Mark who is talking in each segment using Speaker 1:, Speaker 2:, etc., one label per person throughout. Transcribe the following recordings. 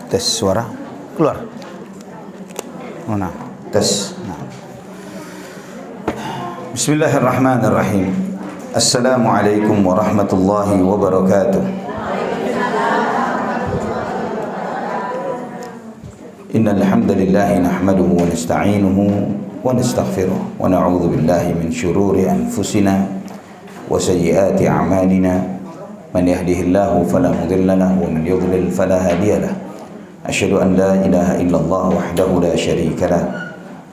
Speaker 1: Tes suara keluar. Mana? Tes. Nah. Bismillahirrahmanirrahim. Assalamualaikum warahmatullahi wabarakatuh. Innal hamdalillah nahmaduhu wa nasta'inuhu wa nastaghfiruh wa na'udzu billahi min shururi anfusina wa sayyiati a'malina. Man yahdihillahu fala mudilla lahu wa man yudlil fala hadiya lahu. Asyhadu an la ilaha illallah wahdahu la syarika lah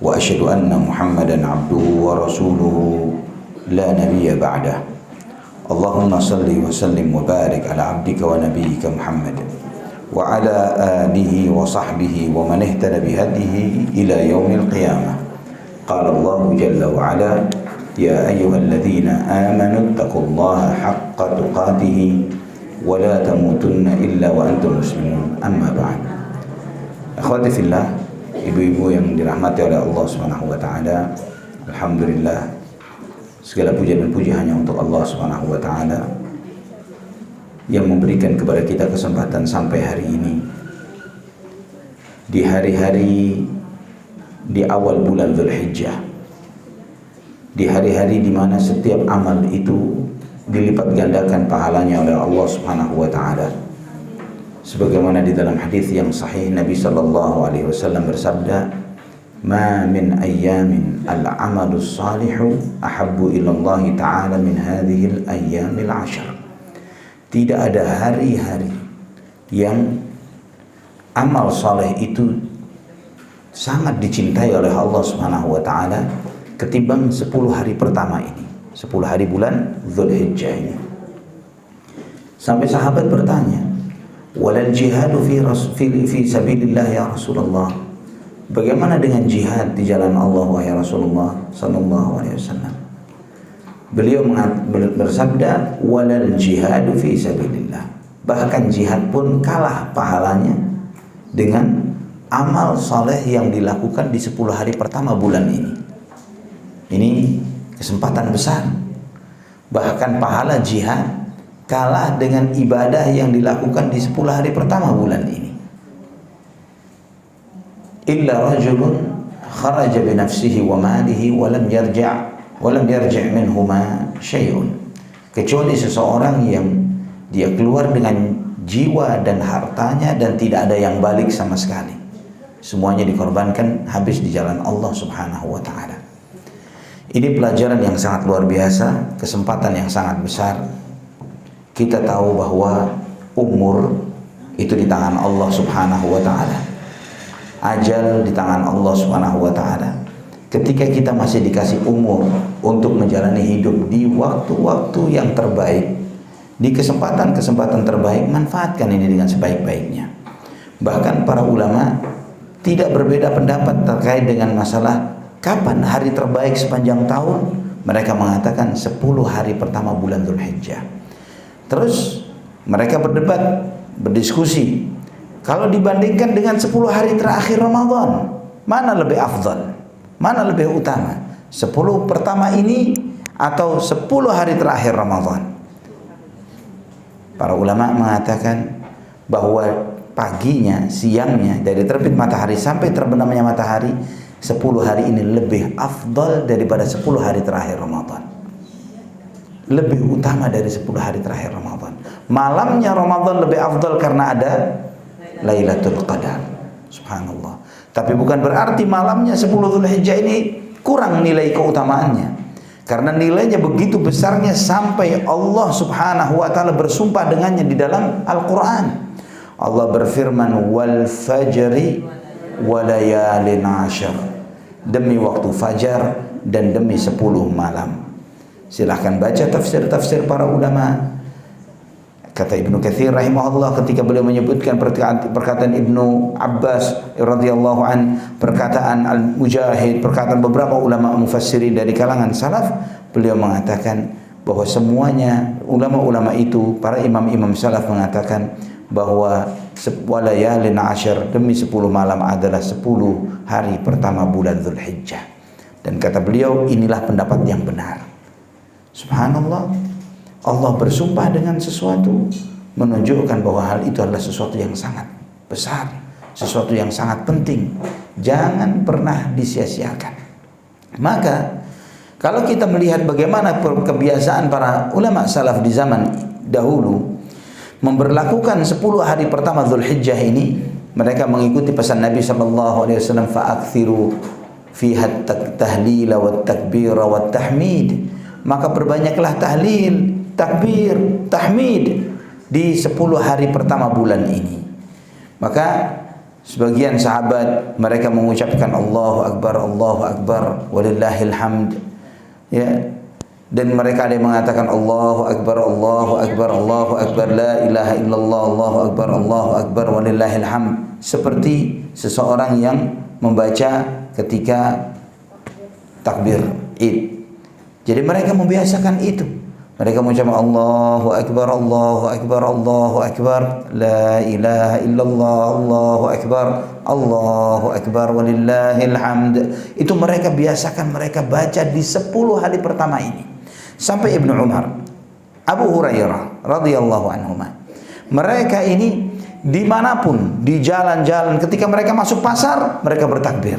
Speaker 1: wa asyhadu anna Muhammadan abduhu wa rasuluhu la nabiyya ba'dah. Allahumma salli wa sallim wa barik ala abdika wa nabiyyika Muhammad wa ala alihi wa sahbihi wa man ihtada bihadihi ila yaumil qiyamah. Qala Allah jalla wa ala ya ayyuhalladzina amanu taqullaha haqqa tuqatih wa la tamutunna illa wa antum muslimun. Amma ba'd. Akhwati fillah, ibu-ibu yang dirahmati oleh Allah Subhanahu wa taala, alhamdulillah segala puja dan puji hanya untuk Allah Subhanahu wa taala yang memberikan kepada kita kesempatan sampai hari ini, di hari-hari di awal bulan Dzulhijjah, di hari-hari di mana setiap amal itu dilipat gandakan pahalanya oleh Allah Subhanahu wa taala. Sebagaimana di dalam hadis yang sahih Nabi sallallahu alaihi wasallam bersabda, "Ma min ayyamin al-'amalus salihu ahabbu ila Allah ta'ala min hadhihi al-ayyamil 'ashr." Tidak ada hari-hari yang amal saleh itu sangat dicintai oleh Allah Subhanahu wa taala ketimbang 10 hari pertama ini, 10 hari bulan Dzulhijjah ini. Sampai sahabat bertanya, "Walal jihadu fi sabilillah ya Rasulullah?" Bagaimana dengan jihad di jalan Allah wahai Rasulullah sallallahu alaihi wasallam? Beliau bersabda, "Walal jihadu fi sabilillah." Bahkan jihad pun kalah pahalanya dengan amal saleh yang dilakukan di 10 hari pertama bulan ini. Ini kesempatan besar. Bahkan pahala jihad kalah dengan ibadah yang dilakukan di 10 hari pertama bulan ini. Illa rajulun kharaja bi nafsihi wa malihi wa lam yarji' minhuma syai'un. Kecuali seseorang yang dia keluar dengan jiwa dan hartanya dan tidak ada yang balik sama sekali. Semuanya dikorbankan habis di jalan Allah Subhanahu wa taala. Ini pelajaran yang sangat luar biasa, kesempatan yang sangat besar. Kita tahu bahwa umur itu di tangan Allah Subhanahu wa taala. Ajal di tangan Allah Subhanahu wa taala. Ketika kita masih dikasih umur untuk menjalani hidup di waktu-waktu yang terbaik, di kesempatan-kesempatan terbaik, manfaatkan ini dengan sebaik-baiknya. Bahkan para ulama tidak berbeda pendapat terkait dengan masalah kapan hari terbaik sepanjang tahun. Mereka mengatakan 10 hari pertama bulan Dzulhijjah. Terus mereka berdebat, berdiskusi. Kalau dibandingkan dengan 10 hari terakhir Ramadan, mana lebih afdal? Mana lebih utama? 10 pertama ini atau 10 hari terakhir Ramadan? Para ulama mengatakan bahwa paginya, siangnya, dari terbit matahari sampai terbenamnya matahari, 10 hari ini lebih afdal daripada 10 hari terakhir Ramadan. Lebih utama dari 10 hari terakhir Ramadan. Malamnya Ramadan lebih afdal karena ada Lailatul Qadar. Subhanallah. Tapi bukan berarti malamnya 10 Dzulhijjah ini kurang nilai keutamaannya. Karena nilainya begitu besarnya sampai Allah Subhanahu wa taala bersumpah dengannya di dalam Al-Qur'an. Allah berfirman, "Wal fajri wa layalin 'ashr." Demi waktu fajar dan demi 10 malam. Silahkan baca tafsir-tafsir para ulama. Kata Ibnu Katsir rahimahullah ketika beliau menyebutkan perkataan Ibnu Abbas radhiyallahu an, perkataan Al-Mujahid, perkataan beberapa ulama mufassirin dari kalangan salaf, beliau mengatakan bahwa semuanya ulama-ulama itu, para imam-imam salaf mengatakan bahwa walayalin 'ashr, demi 10 malam adalah 10 hari pertama bulan Dzulhijjah. Dan kata beliau, inilah pendapat yang benar. Subhanallah. Allah bersumpah dengan sesuatu menunjukkan bahwa hal itu adalah sesuatu yang sangat besar, sesuatu yang sangat penting, jangan pernah disia-siakan. Maka kalau kita melihat bagaimana kebiasaan para ulama salaf di zaman dahulu memberlakukan 10 hari pertama Dzulhijjah ini, mereka mengikuti pesan Nabi sallallahu alaihi wasallam, fa'akthiru fiha tahlila wat takbira wat tahmid, maka perbanyaklah tahlil, takbir, tahmid di 10 hari pertama bulan ini. Maka sebagian sahabat mereka mengucapkan Allahu Akbar walillahil hamd, ya, dan mereka ada yang mengatakan Allahu Akbar la ilaha illallah, Allahu Akbar walillahil hamd, seperti seseorang yang membaca ketika takbir Id. Jadi mereka membiasakan itu. Mereka mengucapkan Allahu Akbar la ilaha illallah, Allahu Akbar walillahil hamd. Itu mereka biasakan, mereka baca di 10 hari pertama ini. Sampai Ibnu Umar, Abu Hurairah radhiyallahu anhuma, mereka ini dimanapun, di jalan-jalan, ketika mereka masuk pasar, mereka bertakbir.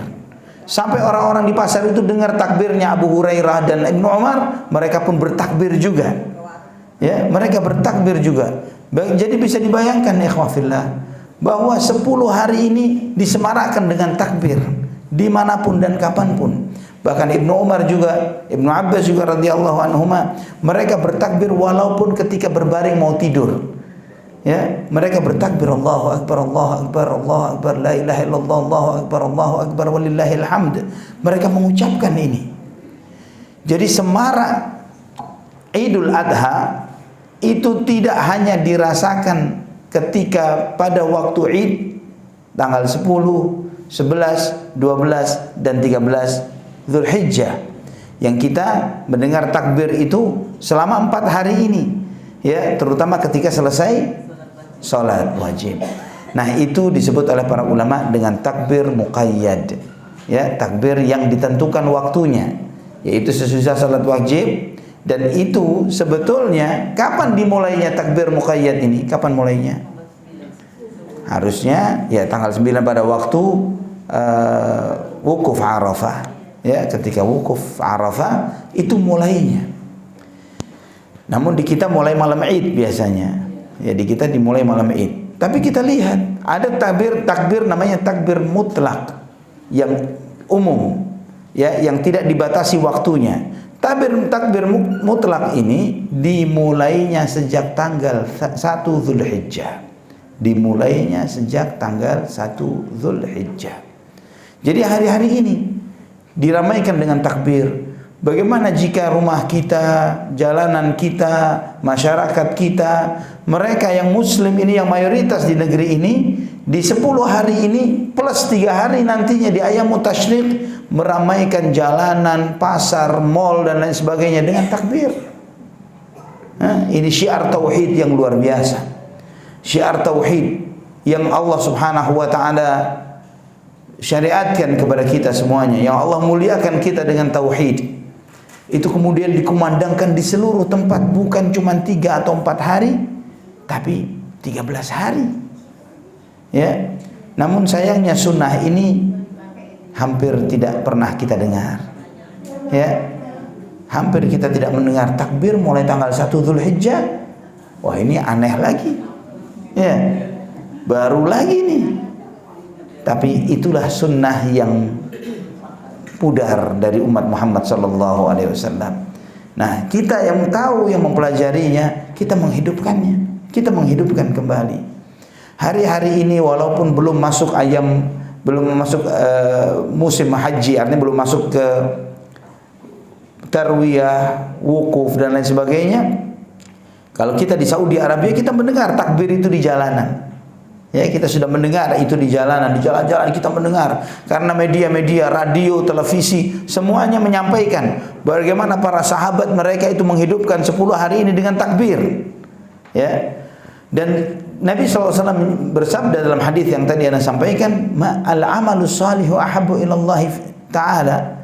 Speaker 1: Sampai orang-orang di pasar itu dengar takbirnya Abu Hurairah dan Ibnu Umar, mereka pun bertakbir juga. Ya, mereka bertakbir juga. Jadi bisa dibayangkan ya ikhwafillah, bahwa 10 hari ini disemarakkan dengan takbir dimanapun dan kapanpun. Bahkan Ibnu Umar juga, Ibnu Abbas juga radhiyallahu anhuma, mereka bertakbir walaupun ketika berbaring mau tidur. Ya, mereka bertakbir Allahu Akbar la ilaha illallah, Allahu Akbar walillahil hamd. Mereka mengucapkan ini. Jadi semarak Idul Adha itu tidak hanya dirasakan ketika pada waktu Id tanggal 10, 11, 12 dan 13 Dzulhijjah, yang kita mendengar takbir itu selama 4 hari ini, ya, terutama ketika selesai salat wajib. Nah, itu disebut oleh para ulama dengan takbir muqayyad, ya, takbir yang ditentukan waktunya, yaitu sesudah salat wajib. Dan itu sebetulnya kapan dimulainya takbir muqayyad ini? Kapan mulainya? Harusnya ya tanggal 9 pada waktu wukuf Arafah, ya, ketika wukuf Arafah itu mulainya. Namun di kita mulai malam Id biasanya. Ya, di kita dimulai malam Id. Tapi kita lihat ada takbir namanya takbir mutlak yang umum, ya, yang tidak dibatasi waktunya. Takbir mutlak ini dimulainya sejak tanggal 1 Dzulhijjah. Dimulainya sejak tanggal 1 Dzulhijjah. Jadi hari-hari ini diramaikan dengan takbir. Bagaimana jika rumah kita, jalanan kita, masyarakat kita, mereka yang muslim ini, yang mayoritas di negeri ini, di 10 hari ini plus 3 hari nantinya di Ayyamut Tasyrik, meramaikan jalanan, pasar, mal dan lain sebagainya dengan takbir. Ini syiar tauhid yang luar biasa. Syiar tauhid yang Allah Subhanahu wa taala syariatkan kepada kita semuanya, yang Allah muliakan kita dengan tauhid. Itu kemudian dikumandangkan di seluruh tempat, bukan cuma 3 atau 4 hari, tapi 13 hari. Ya. Namun sayangnya sunnah ini hampir tidak pernah kita dengar. Ya. Hampir kita tidak mendengar takbir mulai tanggal 1 Dzulhijjah. Wah, ini aneh lagi. Ya. Baru lagi nih. Tapi itulah sunnah yang pudar dari umat Muhammad sallallahu alaihi wasallam. Nah, kita yang tahu, yang mempelajarinya, kita menghidupkannya. Kita menghidupkan kembali. Hari-hari ini walaupun belum masuk musim haji, artinya belum masuk ke tarwiyah, wukuf dan lain sebagainya. Kalau kita di Saudi Arabia, kita mendengar takbir itu di jalanan. Ya, kita sudah mendengar itu di jalanan, di jalan-jalan kita mendengar. Karena media-media, radio, televisi, semuanya menyampaikan bagaimana para sahabat mereka itu menghidupkan 10 hari ini dengan takbir. Ya. Dan Nabi SAW bersabda dalam hadis yang tadi Anda sampaikan, al-amalus salihu ahabbu ilallahi ta'ala.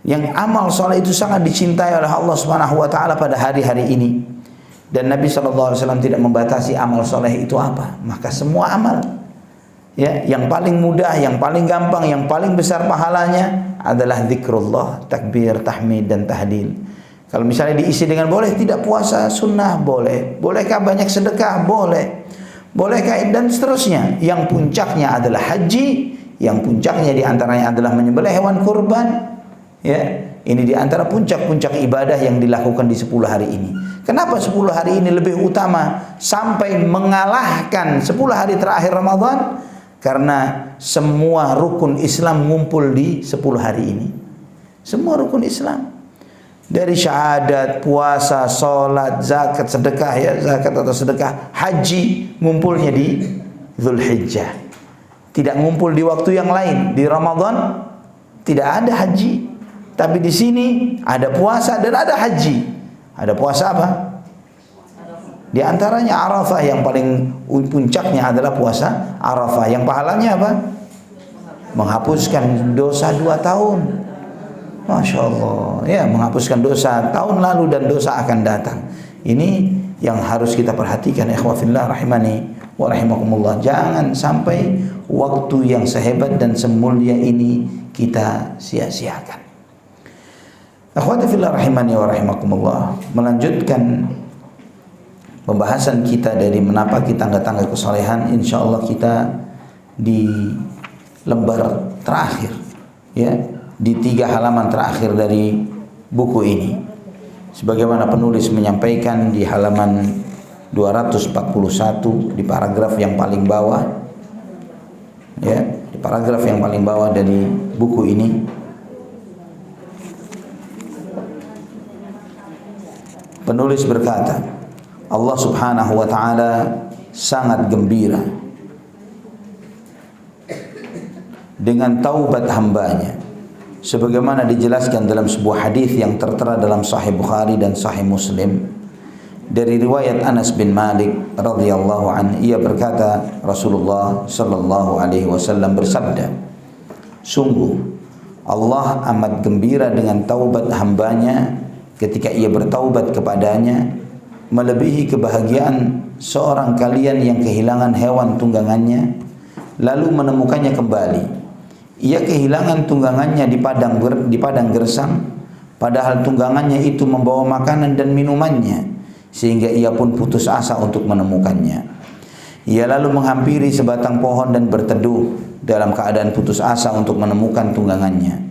Speaker 1: Yang amal soleh itu sangat dicintai oleh Allah Subhanahu wa taala pada hari-hari ini. Dan Nabi SAW tidak membatasi amal soleh itu apa, maka semua amal. Ya, yang paling mudah, yang paling gampang, yang paling besar pahalanya adalah zikrullah, takbir, tahmid dan tahlil. Kalau misalnya diisi dengan boleh tidak puasa sunnah, boleh. Bolehkah banyak sedekah? Boleh. Bolehkah dan seterusnya. Yang puncaknya adalah haji, yang puncaknya diantaranya adalah menyembelih hewan kurban. Ya, ini diantara puncak-puncak ibadah yang dilakukan di 10 hari ini. Kenapa 10 hari ini lebih utama sampai mengalahkan 10 hari terakhir Ramadan? Karena semua rukun Islam ngumpul di 10 hari ini. Semua rukun Islam. Dari syahadat, puasa, sholat, zakat, sedekah, ya, zakat atau sedekah, haji, ngumpulnya di Dzulhijjah. Tidak ngumpul di waktu yang lain. Di Ramadan tidak ada haji. Tapi di sini ada puasa dan ada haji. Ada puasa apa? Di antaranya Arafah, yang paling puncaknya adalah puasa Arafah. Yang pahalanya apa? Menghapuskan dosa 2 tahun. Masya Allah. Ya, menghapuskan dosa tahun lalu dan dosa akan datang. Ini yang harus kita perhatikan, ikhwah fillah rahimani wa rahimakumullah. Jangan sampai waktu yang sehebat dan semulia ini kita sia-siakan. Ikhwati fillah rahimani wa rahimakumullah. Melanjutkan pembahasan kita dari menapaki tangga-tangga kesalehan, insyaallah kita di lembar terakhir, ya, di 3 halaman terakhir dari buku ini. Sebagaimana penulis menyampaikan di halaman 241 di paragraf yang paling bawah, ya, di paragraf yang paling bawah dari buku ini, penulis berkata, Allah subhanahu wa ta'ala sangat gembira dengan taubat hambanya, sebagaimana dijelaskan dalam sebuah hadis yang tertera dalam Sahih Bukhari dan Sahih Muslim dari riwayat Anas bin Malik radhiyallahu anhu. Ia berkata, Rasulullah sallallahu alaihi wasallam bersabda, sungguh Allah amat gembira dengan taubat hambanya ketika ia bertaubat kepadanya, melebihi kebahagiaan seorang kalian yang kehilangan hewan tunggangannya lalu menemukannya kembali. Ia kehilangan tunggangannya di padang gersang, padahal tunggangannya itu membawa makanan dan minumannya, sehingga ia pun putus asa untuk menemukannya. Ia lalu menghampiri sebatang pohon dan berteduh dalam keadaan putus asa untuk menemukan tunggangannya.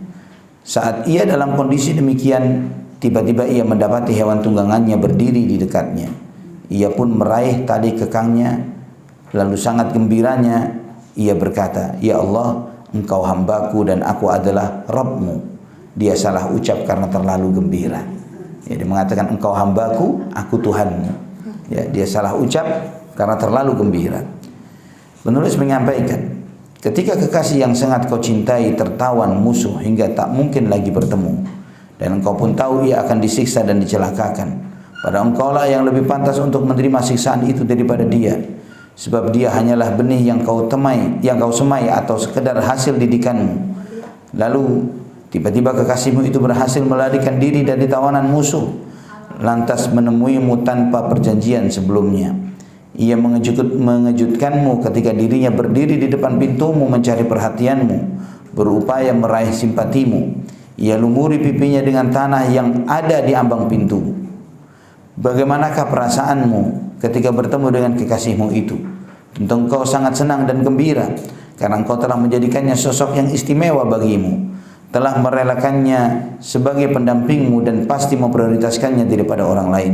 Speaker 1: Saat ia dalam kondisi demikian, tiba-tiba ia mendapati hewan tunggangannya berdiri di dekatnya. Ia pun meraih tali kekangnya, lalu sangat gembiranya ia berkata, Ya Allah, Engkau hambaku dan aku adalah Rabbmu. Dia salah ucap karena terlalu gembira. Ya, dia mengatakan Engkau hambaku, aku Tuhanmu. Ya, dia salah ucap karena terlalu gembira. Penulis menyampaikan, ketika kekasih yang sangat kau cintai tertawan musuh hingga tak mungkin lagi bertemu, dan engkau pun tahu ia akan disiksa dan dicelakakan, pada engkaulah yang lebih pantas untuk menerima siksaan itu daripada dia, sebab dia hanyalah benih yang kau semai atau sekedar hasil didikanmu. Lalu tiba-tiba kekasihmu itu berhasil melarikan diri dari tawanan musuh, lantas menemuimu tanpa perjanjian sebelumnya. Ia mengejutkanmu ketika dirinya berdiri di depan pintumu mencari perhatianmu, berupaya meraih simpatimu. Ia lumuri pipinya dengan tanah yang ada di ambang pintu. Bagaimanakah perasaanmu ketika bertemu dengan kekasihmu itu? Tentu engkau sangat senang dan gembira, karena engkau telah menjadikannya sosok yang istimewa bagimu, telah merelakannya sebagai pendampingmu dan pasti memprioritaskannya daripada orang lain.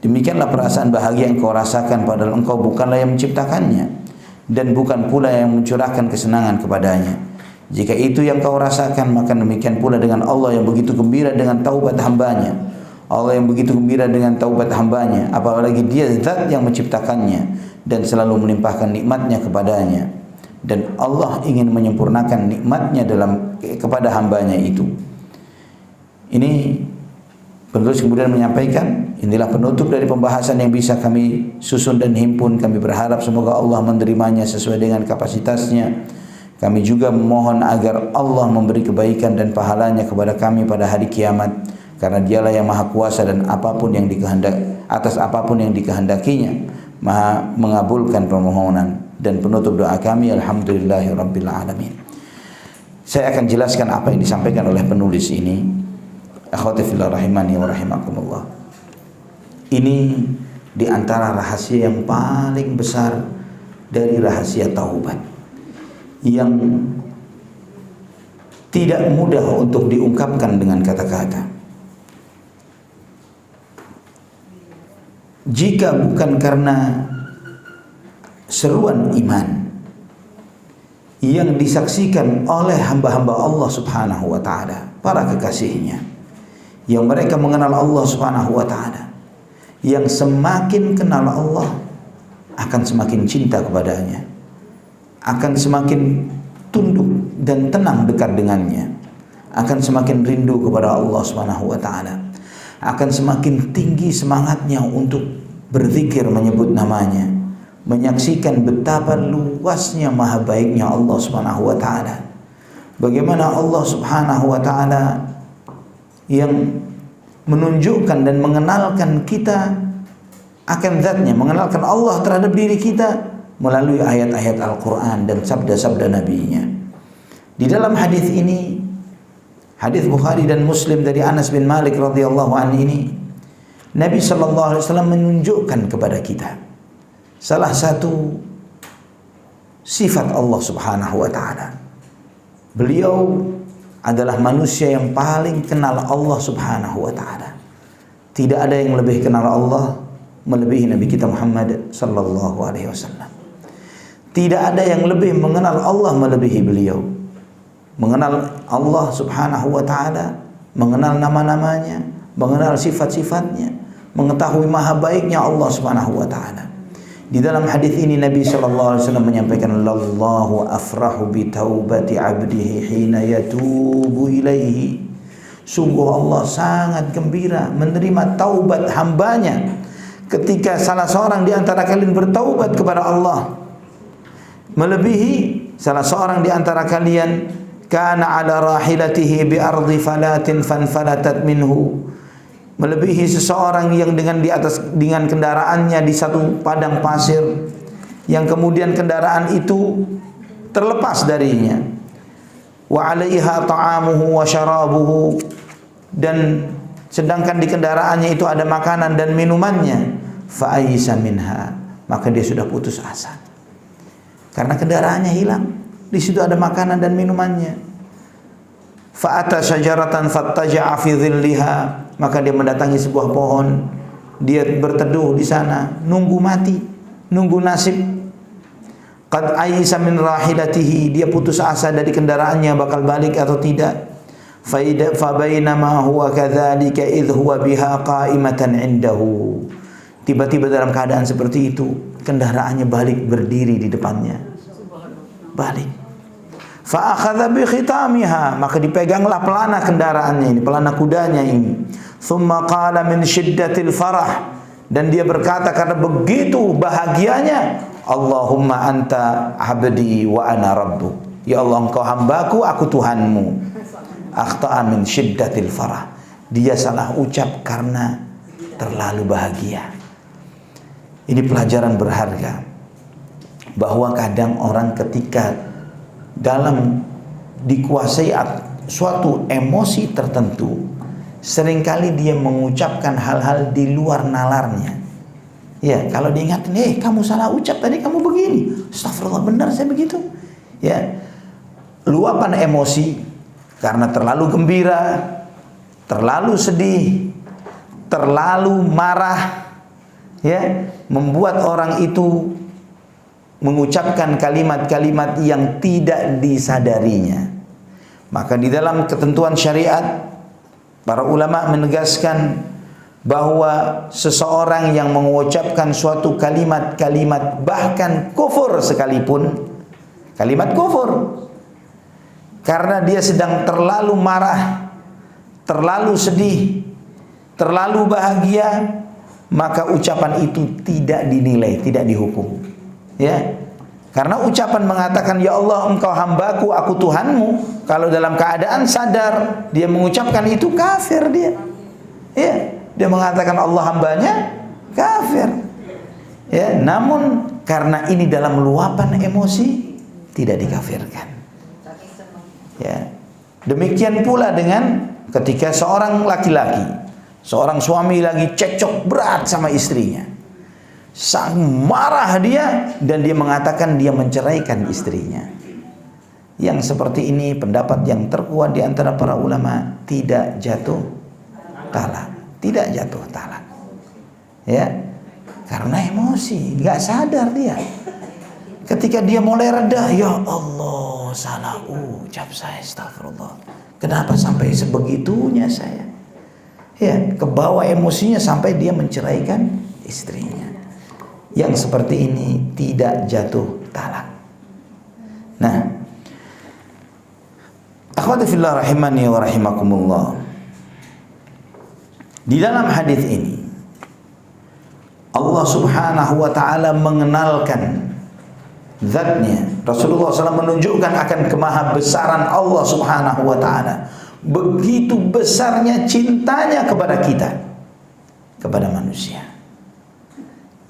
Speaker 1: Demikianlah perasaan bahagia yang kau rasakan, padahal engkau bukanlah yang menciptakannya dan bukan pula yang mencurahkan kesenangan kepadanya. Jika itu yang kau rasakan, maka demikian pula dengan Allah yang begitu gembira dengan taubat hambanya. Allah yang begitu gembira dengan taubat hambanya, apalagi dia zat yang menciptakannya dan selalu melimpahkan nikmatnya kepadanya. Dan Allah ingin menyempurnakan nikmatnya kepada hambanya itu. Ini penulis kemudian menyampaikan, inilah penutup dari pembahasan yang bisa kami susun dan himpun. Kami berharap semoga Allah menerimanya sesuai dengan kapasitasnya. Kami juga memohon agar Allah memberi kebaikan dan pahalanya kepada kami pada hari kiamat, karena dialah yang maha kuasa dan apapun yang atas apapun yang dikehendakinya, maha mengabulkan permohonan. Dan penutup doa kami, alhamdulillahirabbil alamin. Saya akan jelaskan apa yang disampaikan oleh penulis ini. Akhwati fillah rahimani wa rahimakumullah. Ini di antara rahasia yang paling besar dari rahasia taubat, yang tidak mudah untuk diungkapkan dengan kata-kata. Jika bukan karena seruan iman yang disaksikan oleh hamba-hamba Allah Subhanahu wa ta'ala, para kekasihnya, yang mereka mengenal Allah Subhanahu wa ta'ala, yang semakin kenal Allah akan semakin cinta kepadanya, akan semakin tunduk dan tenang dekat dengannya, akan semakin rindu kepada Allah Subhanahu wa ta'ala, akan semakin tinggi semangatnya untuk berzikir menyebut namanya, menyaksikan betapa luasnya maha baiknya Allah Subhanahu wa ta'ala, bagaimana Allah Subhanahu wa ta'ala yang menunjukkan dan mengenalkan kita akan zatnya, mengenalkan Allah terhadap diri kita melalui ayat-ayat Al-Quran dan sabda-sabda Nabi-Nya. Di dalam hadis ini, hadis Bukhari dan Muslim dari Anas bin Malik radhiyallahu anhu ini, Nabi sallallahu alaihi wasallam menunjukkan kepada kita salah satu sifat Allah Subhanahu wa taala. Beliau adalah manusia yang paling kenal Allah Subhanahu wa taala. Tidak ada yang lebih kenal Allah melebihi Nabi kita Muhammad sallallahu alaihi wasallam. Tidak ada yang lebih mengenal Allah melebihi beliau. Mengenal Allah Subhanahu wa ta'ala, mengenal nama-namanya, mengenal sifat-sifatnya, mengetahui maha baiknya Allah Subhanahu wa ta'ala. Di dalam hadis ini Nabi sallallahu alaihi wasallam menyampaikan, "Lallahu afrahu bi taubati 'abdihi hina yatubu ilaihi." Sungguh Allah sangat gembira menerima taubat hambanya ketika salah seorang di antara kalian bertaubat kepada Allah, melebihi salah seorang di antara kalian kana ala rahilatihi bi ardi falatin fanfalatat minhu, melebihi seseorang yang dengan kendaraannya di satu padang pasir yang kemudian kendaraan itu terlepas darinya, wa 'alaiha ta'amuhu wa syarabuhu, dan sedangkan di kendaraannya itu ada makanan dan minumannya, fa aisa minha, maka dia sudah putus asa karena kendaraannya hilang, di situ ada makanan dan minumannya. Fa ata syajaratan fattaja'a fi dhilliha, maka dia mendatangi sebuah pohon, dia berteduh di sana, nunggu mati, nunggu nasib. Qad aisa min rahilatihi, dia putus asa dari kendaraannya bakal balik atau tidak. Fa bainama huwa kadzalika idh huwa biha qa'imatan indahu, tiba-tiba dalam keadaan seperti itu kendaraannya balik berdiri di depannya, balik. Fa akhadha bi khitamiha, maka dipeganglah pelana kendaraannya ini, pelana kudanya ini. Thumma qala min syiddatil farah, dan dia berkata karena begitu bahagianya, Allahumma anta abdi wa ana rabbu, ya Allah engkau hambaku, aku Tuhanmu. Akhta'a min syiddatil farah, dia salah ucap karena terlalu bahagia. Ini pelajaran berharga bahwa kadang orang ketika dalam dikuasai suatu emosi tertentu, seringkali dia mengucapkan hal-hal di luar nalarnya. Ya, kalau diingatin, kamu salah ucap tadi, kamu begini. Astagfirullah, benar saya begitu. Ya, luapan emosi karena terlalu gembira, terlalu sedih, terlalu marah, ya, membuat orang itu mengucapkan kalimat-kalimat yang tidak disadarinya. Maka di dalam ketentuan syariat, para ulama menegaskan bahwa seseorang yang mengucapkan suatu kalimat-kalimat bahkan kufur sekalipun, kalimat kufur, karena dia sedang terlalu marah, terlalu sedih, terlalu bahagia, maka ucapan itu tidak dinilai, tidak dihukum. Ya, karena ucapan mengatakan ya Allah engkau hambaku, aku Tuhanmu, kalau dalam keadaan sadar dia mengucapkan itu, kafir dia. Ya, dia mengatakan Allah hambanya, kafir. Ya, namun karena ini dalam luapan emosi tidak dikafirkan. Ya. Demikian pula dengan ketika seorang laki-laki, seorang suami lagi cekcok berat sama istrinya, sang marah dia dan dia mengatakan dia menceraikan istrinya. Yang seperti ini pendapat yang terkuat di antara para ulama, tidak jatuh talak, tidak jatuh talak. Ya, karena emosi, nggak sadar dia. Ketika dia mulai reda, ya Allah, salah ucap saya, astagfirullah. Kenapa sampai sebegitunya saya? Ya, kebawa emosinya sampai dia menceraikan istrinya. Yang seperti ini tidak jatuh talak. Nah, akhwati fillah rahimani wa rahimakumullah. Di dalam hadis ini Allah Subhanahu wa taala mengenalkan zatnya. Rasulullah SAW menunjukkan akan kemahabesaran Allah Subhanahu wa taala. Begitu besarnya cintanya kepada kita, kepada manusia,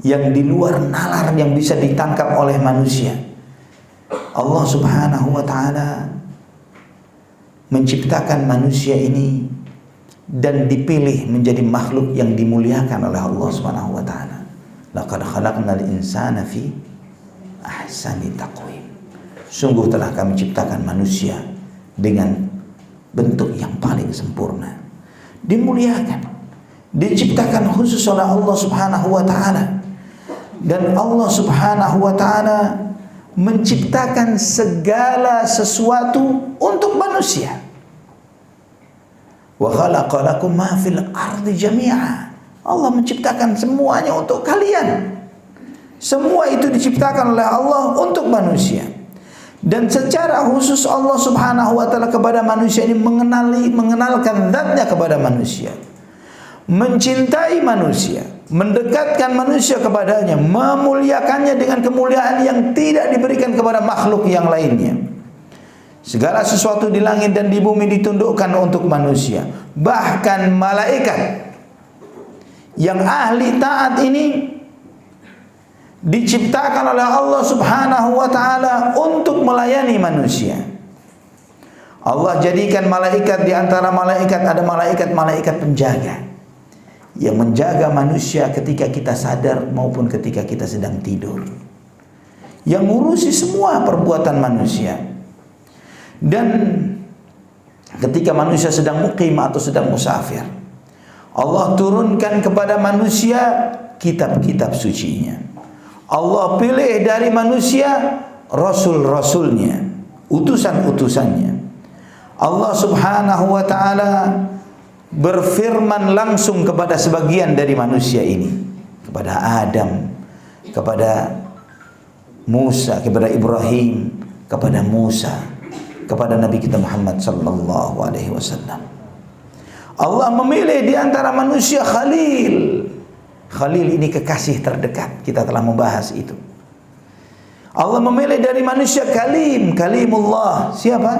Speaker 1: yang di luar nalar yang bisa ditangkap oleh manusia. Allah Subhanahu wa taala menciptakan manusia ini dan dipilih menjadi makhluk yang dimuliakan oleh Allah Subhanahu wa taala. Laqad khalaqnal insana fi ahsani taqwim. Sungguh telah kami ciptakan manusia dengan bentuk yang paling sempurna. Dimuliakan, diciptakan khusus oleh Allah Subhanahu wa taala. Dan Allah Subhanahu wa taala menciptakan segala sesuatu untuk manusia. Wa khalaqa lakum ma fil ardi jami'a. Allah menciptakan semuanya untuk kalian. Semua itu diciptakan oleh Allah untuk manusia. Dan secara khusus Allah Subhanahu wa taala kepada manusia ini mengenalkan zatnya kepada manusia. Mencintai manusia, mendekatkan manusia kepadanya, memuliakannya dengan kemuliaan yang tidak diberikan kepada makhluk yang lainnya. Segala sesuatu di langit dan di bumi ditundukkan untuk manusia. Bahkan malaikat yang ahli taat ini diciptakan oleh Allah Subhanahu wa taala untuk melayani manusia. Allah jadikan malaikat, di antara malaikat ada malaikat penjaga yang menjaga manusia ketika kita sadar maupun ketika kita sedang tidur, yang ngurusi semua perbuatan manusia. Dan ketika manusia sedang muqim atau sedang musafir, Allah turunkan kepada manusia kitab-kitab sucinya. Allah pilih dari manusia rasul-rasulnya, utusan-utusannya. Allah Subhanahu wa taala berfirman langsung kepada sebagian dari manusia ini, kepada Adam, kepada Musa, kepada Ibrahim, kepada Musa, kepada Nabi kita Muhammad sallallahu alaihi wasallam. Allah memilih di antara manusia Khalil. Khalil ini kekasih terdekat, kita telah membahas itu. Allah memilih dari manusia Kalim, Kalimullah. Siapa?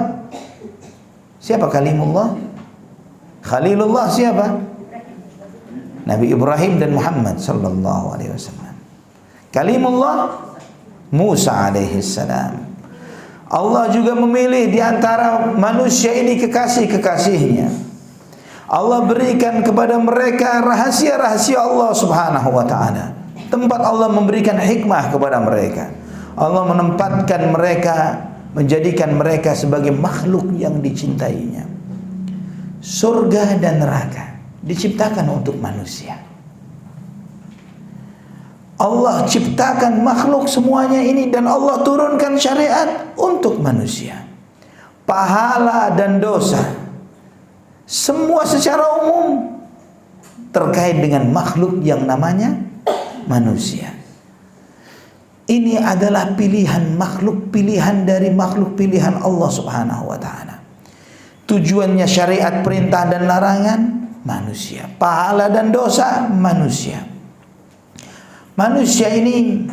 Speaker 1: Siapa Kalimullah? Khalilullah siapa? Nabi Ibrahim dan Muhammad sallallahu alaihi wasallam. Kalimullah Musa alaihi salam. Allah juga memilih di antara manusia ini kekasih-kekasihnya. Allah berikan kepada mereka rahasia-rahasia Allah Subhanahu wa taala. Tempat Allah memberikan hikmah kepada mereka. Allah menempatkan mereka, menjadikan mereka sebagai makhluk yang dicintainya. Surga dan neraka diciptakan untuk manusia. Allah ciptakan makhluk semuanya ini dan Allah turunkan syariat untuk manusia. Pahala dan dosa semua secara umum terkait dengan makhluk yang namanya manusia. Ini adalah pilihan makhluk, pilihan dari makhluk, pilihan Allah Subhanahu wa taala. Tujuannya syariat, perintah dan larangan manusia, pahala dan dosa manusia. Manusia ini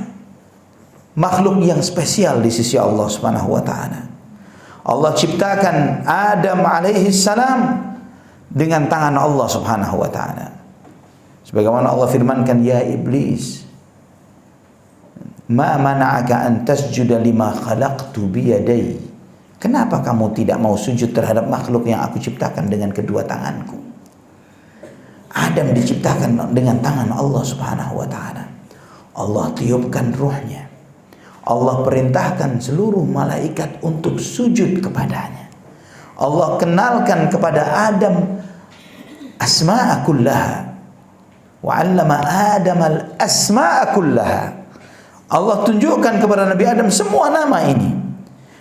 Speaker 1: makhluk yang spesial di sisi Allah Subhanahu wa taala. Allah ciptakan Adam alaihi salam dengan tangan Allah Subhanahu wa taala. Sebagaimana Allah firmankan, ya iblis, ma mana'aka an tasjuda lima khalaqtu biyadai. Kenapa kamu tidak mau sujud terhadap makhluk yang aku ciptakan dengan kedua tanganku? Adam diciptakan dengan tangan Allah Subhanahu wa taala. Allah tiupkan ruhnya. Allah perintahkan seluruh malaikat untuk sujud kepadanya. Allah kenalkan kepada Adam asma'a kullaha wa 'allama Adam al-asma'a kullaha. Allah tunjukkan kepada Nabi Adam semua nama ini.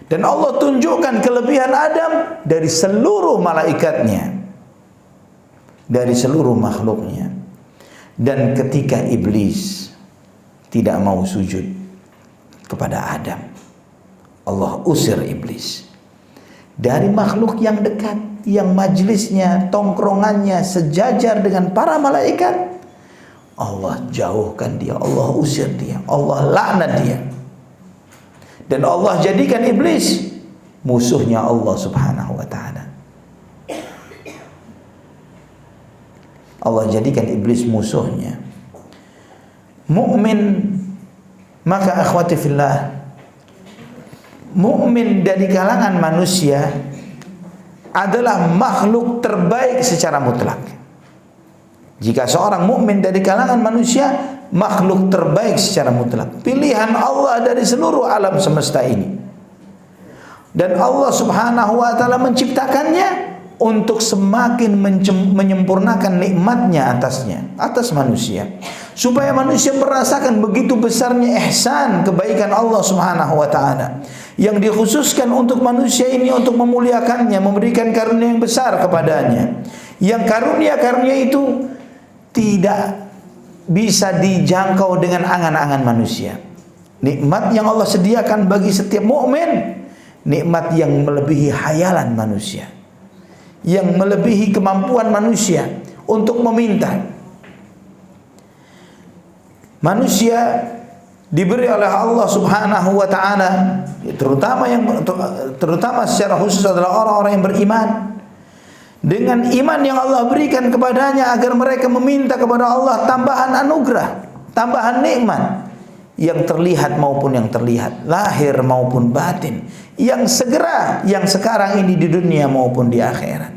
Speaker 1: Dan Allah tunjukkan kelebihan Adam dari seluruh malaikatnya, dari seluruh makhluknya. Dan ketika iblis tidak mau sujud kepada Adam, Allah usir iblis dari makhluk yang dekat, yang majlisnya, tongkrongannya sejajar dengan para malaikat. Allah jauhkan dia, Allah usir dia, Allah laknat dia. Dan Allah jadikan iblis musuhnya Allah Subhanahu wa taala. Allah jadikan iblis musuhnya. Mukmin, maka akhwati fillah, mukmin dari kalangan manusia adalah makhluk terbaik secara mutlak. Jika seorang mukmin dari kalangan manusia, makhluk terbaik secara mutlak, pilihan Allah dari seluruh alam semesta ini. Dan Allah Subhanahu wa taala menciptakannya untuk semakin menyempurnakan nikmatnya atas manusia, supaya manusia merasakan begitu besarnya ihsan, kebaikan Allah Subhanahu wa taala yang dikhususkan untuk manusia ini, untuk memuliakannya, memberikan karunia yang besar kepadanya, yang karunia-karunia itu tidak bisa dijangkau dengan angan-angan manusia. Nikmat yang Allah sediakan bagi setiap mukmin, nikmat yang melebihi hayalan manusia, yang melebihi kemampuan manusia untuk meminta. Manusia diberi oleh Allah Subhanahu wa taala, terutama secara khusus adalah orang-orang yang beriman, dengan iman yang Allah berikan kepadanya, agar mereka meminta kepada Allah tambahan anugerah, tambahan nikmat yang terlihat maupun yang terlihat, lahir maupun batin, yang segera, yang sekarang ini di dunia maupun di akhirat.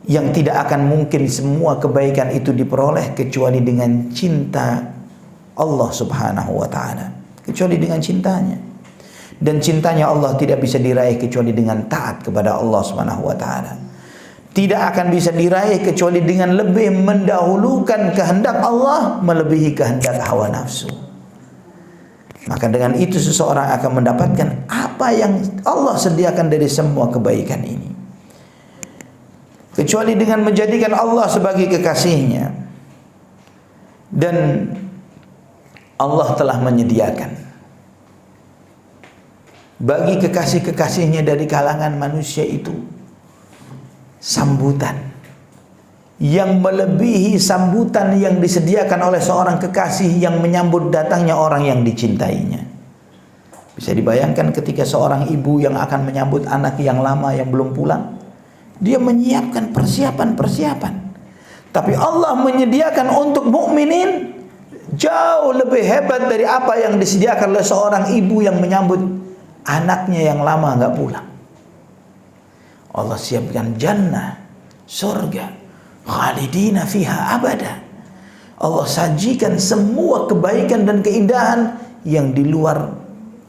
Speaker 1: Yang tidak akan mungkin semua kebaikan itu diperoleh kecuali dengan cinta Allah Subhanahu wa taala, kecuali dengan cintanya. Dan cintanya Allah tidak bisa diraih kecuali dengan taat kepada Allah Subhanahu wa taala. Tidak akan bisa diraih kecuali dengan lebih mendahulukan kehendak Allah melebihi kehendak hawa nafsu. Maka dengan itu seseorang akan mendapatkan apa yang Allah sediakan dari semua kebaikan ini. Kecuali dengan menjadikan Allah sebagai kekasihnya. Dan Allah telah menyediakan bagi kekasih-kekasihnya dari kalangan manusia itu sambutan yang melebihi sambutan yang disediakan oleh seorang kekasih yang menyambut datangnya orang yang dicintainya. Bisa dibayangkan ketika seorang ibu yang akan menyambut anak yang lama yang belum pulang, dia menyiapkan persiapan-persiapan. Tapi Allah menyediakan untuk mukminin jauh lebih hebat dari apa yang disediakan oleh seorang ibu yang menyambut anaknya yang lama nggak pulang. Allah siapkan jannah, surga, khalidina fiha abada. Allah sajikan semua kebaikan dan keindahan yang di luar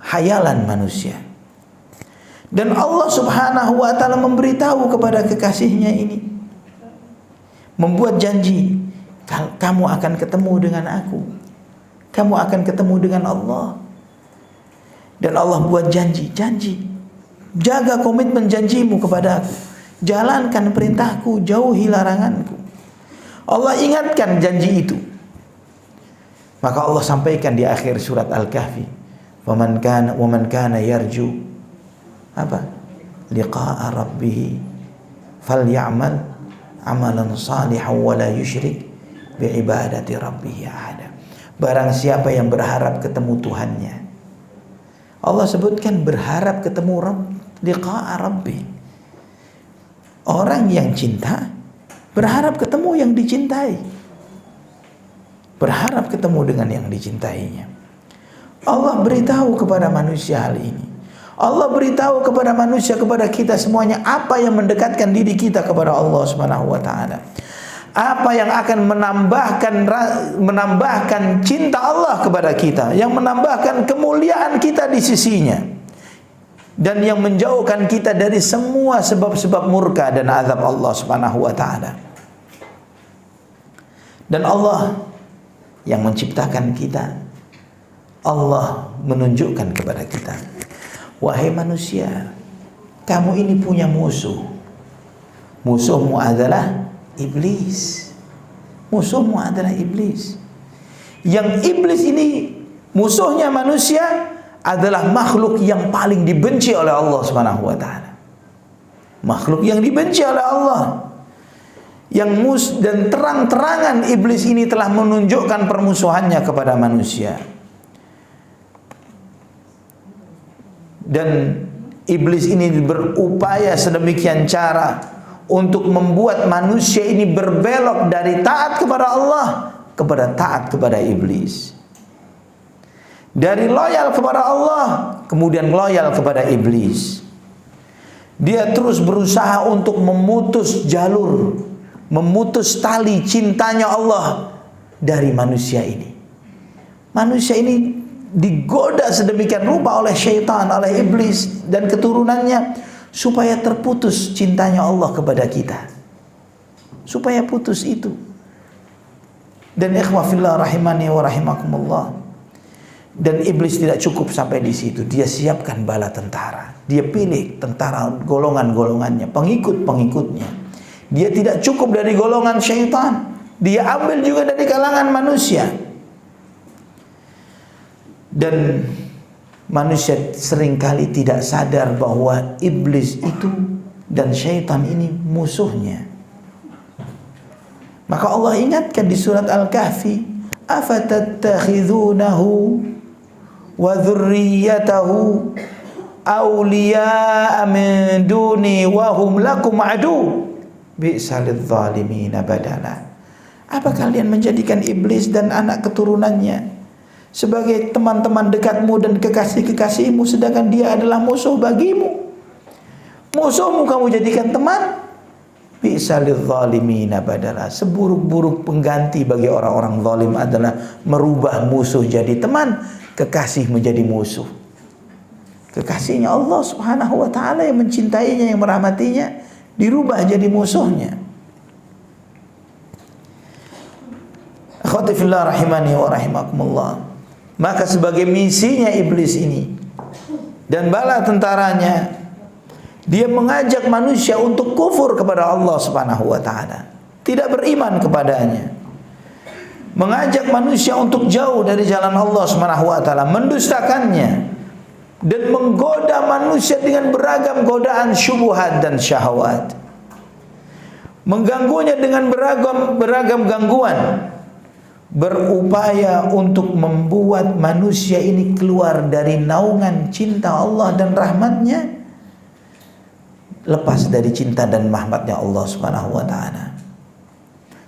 Speaker 1: hayalan manusia. Dan Allah Subhanahu wa taala memberitahu kepada kekasihnya ini, membuat janji, kamu akan ketemu dengan aku, kamu akan ketemu dengan Allah. Dan Allah buat janji, jaga komitmen janjimu kepada aku, jalankan perintahku, jauhi laranganku. Allah ingatkan janji itu. Maka Allah sampaikan di akhir surat Al-Kahfi, wa man kana yarju liqa'a rabbih falyamal amalan salihan wa la yusyrik bi ibadati rabbih ahada. Barang siapa yang berharap ketemu Tuhannya, Allah sebutkan berharap ketemu liqa'a rabbi. Orang yang cinta berharap ketemu yang dicintai, berharap ketemu dengan yang dicintainya. Allah beritahu kepada manusia hal ini. Allah beritahu kepada manusia, kepada kita semuanya, apa yang mendekatkan diri kita kepada Allah Subhanahu wa taala. Apa yang akan menambahkan cinta Allah kepada kita, yang menambahkan kemuliaan kita di sisinya, dan yang menjauhkan kita dari semua sebab-sebab murka dan azab Allah Subhanahu wa taala. Dan Allah yang menciptakan kita, Allah menunjukkan kepada kita, wahai manusia, kamu ini punya musuh. Musuhmu adalah iblis. Musuhmu adalah iblis. Yang iblis ini musuhnya manusia adalah makhluk yang paling dibenci oleh Allah Subhanahu wa taala. Makhluk yang dibenci oleh Allah. Dan terang-terangan iblis ini telah menunjukkan permusuhannya kepada manusia. Dan iblis ini berupaya sedemikian cara untuk membuat manusia ini berbelok dari taat kepada Allah kepada taat kepada iblis. Dari loyal kepada Allah kemudian loyal kepada iblis. Dia terus berusaha untuk memutus jalur, memutus tali cintanya Allah dari manusia ini. Manusia ini digoda sedemikian rupa oleh syaitan, oleh iblis dan keturunannya, supaya terputus cintanya Allah kepada kita, supaya putus itu. Dan ikhwah fillah rahimani wa rahimakumullah, dan iblis tidak cukup sampai di situ. Dia siapkan bala tentara. Dia pilih tentara golongan-golongannya, pengikut-pengikutnya. Dia tidak cukup dari golongan syaitan, dia ambil juga dari kalangan manusia. Dan manusia seringkali tidak sadar bahwa iblis itu dan syaitan ini musuhnya. Maka Allah ingatkan di surat Al-Kahfi, afatattakhidunahu wa dzurriyyatahu awliya'a min duni wa hum lakum adu bi'salidz zalimina badala. Apa kalian menjadikan iblis dan anak keturunannya sebagai teman-teman dekatmu dan kekasih-kekasihmu, sedangkan dia adalah musuh bagimu? Musuhmu kamu jadikan teman. Bi'salidz zalimina badala. Seburuk-buruk pengganti bagi orang-orang zalim adalah merubah musuh jadi teman, kekasih menjadi musuh. Kekasihnya Allah Subhanahu wa taala yang mencintainya, yang merahmatinya, dirubah jadi musuhnya. Akhwati fillah rahimani wa rahimakumullah. Maka sebagai misinya iblis ini dan bala tentaranya, dia mengajak manusia untuk kufur kepada Allah Subhanahu wa taala, tidak beriman kepadanya. Mengajak manusia untuk jauh dari jalan Allah Subhanahu wa taala, mendustakannya dan menggoda manusia dengan beragam godaan syubhat dan syahwat. Mengganggunya dengan beragam gangguan. Berupaya untuk membuat manusia ini keluar dari naungan cinta Allah dan rahmatnya, lepas dari cinta dan rahmatnya Allah Subhanahu wa taala,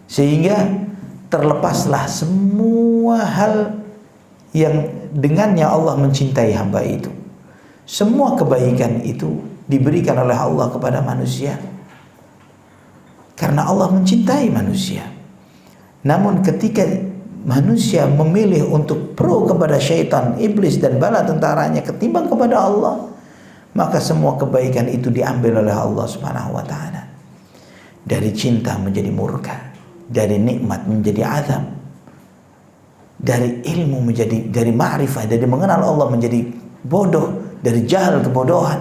Speaker 1: sehingga terlepaslah semua hal yang dengannya Allah mencintai hamba itu. Semua kebaikan itu diberikan oleh Allah kepada manusia karena Allah mencintai manusia. Namun ketika manusia memilih untuk pro kepada syaitan, iblis dan bala tentaranya ketimbang kepada Allah, maka semua kebaikan itu diambil oleh Allah Subhanahu wa taala. Dari cinta menjadi murka, dari nikmat menjadi azab, dari ilmu menjadi, dari ma'rifah, dari mengenal Allah menjadi bodoh, dari jahal kebodohan.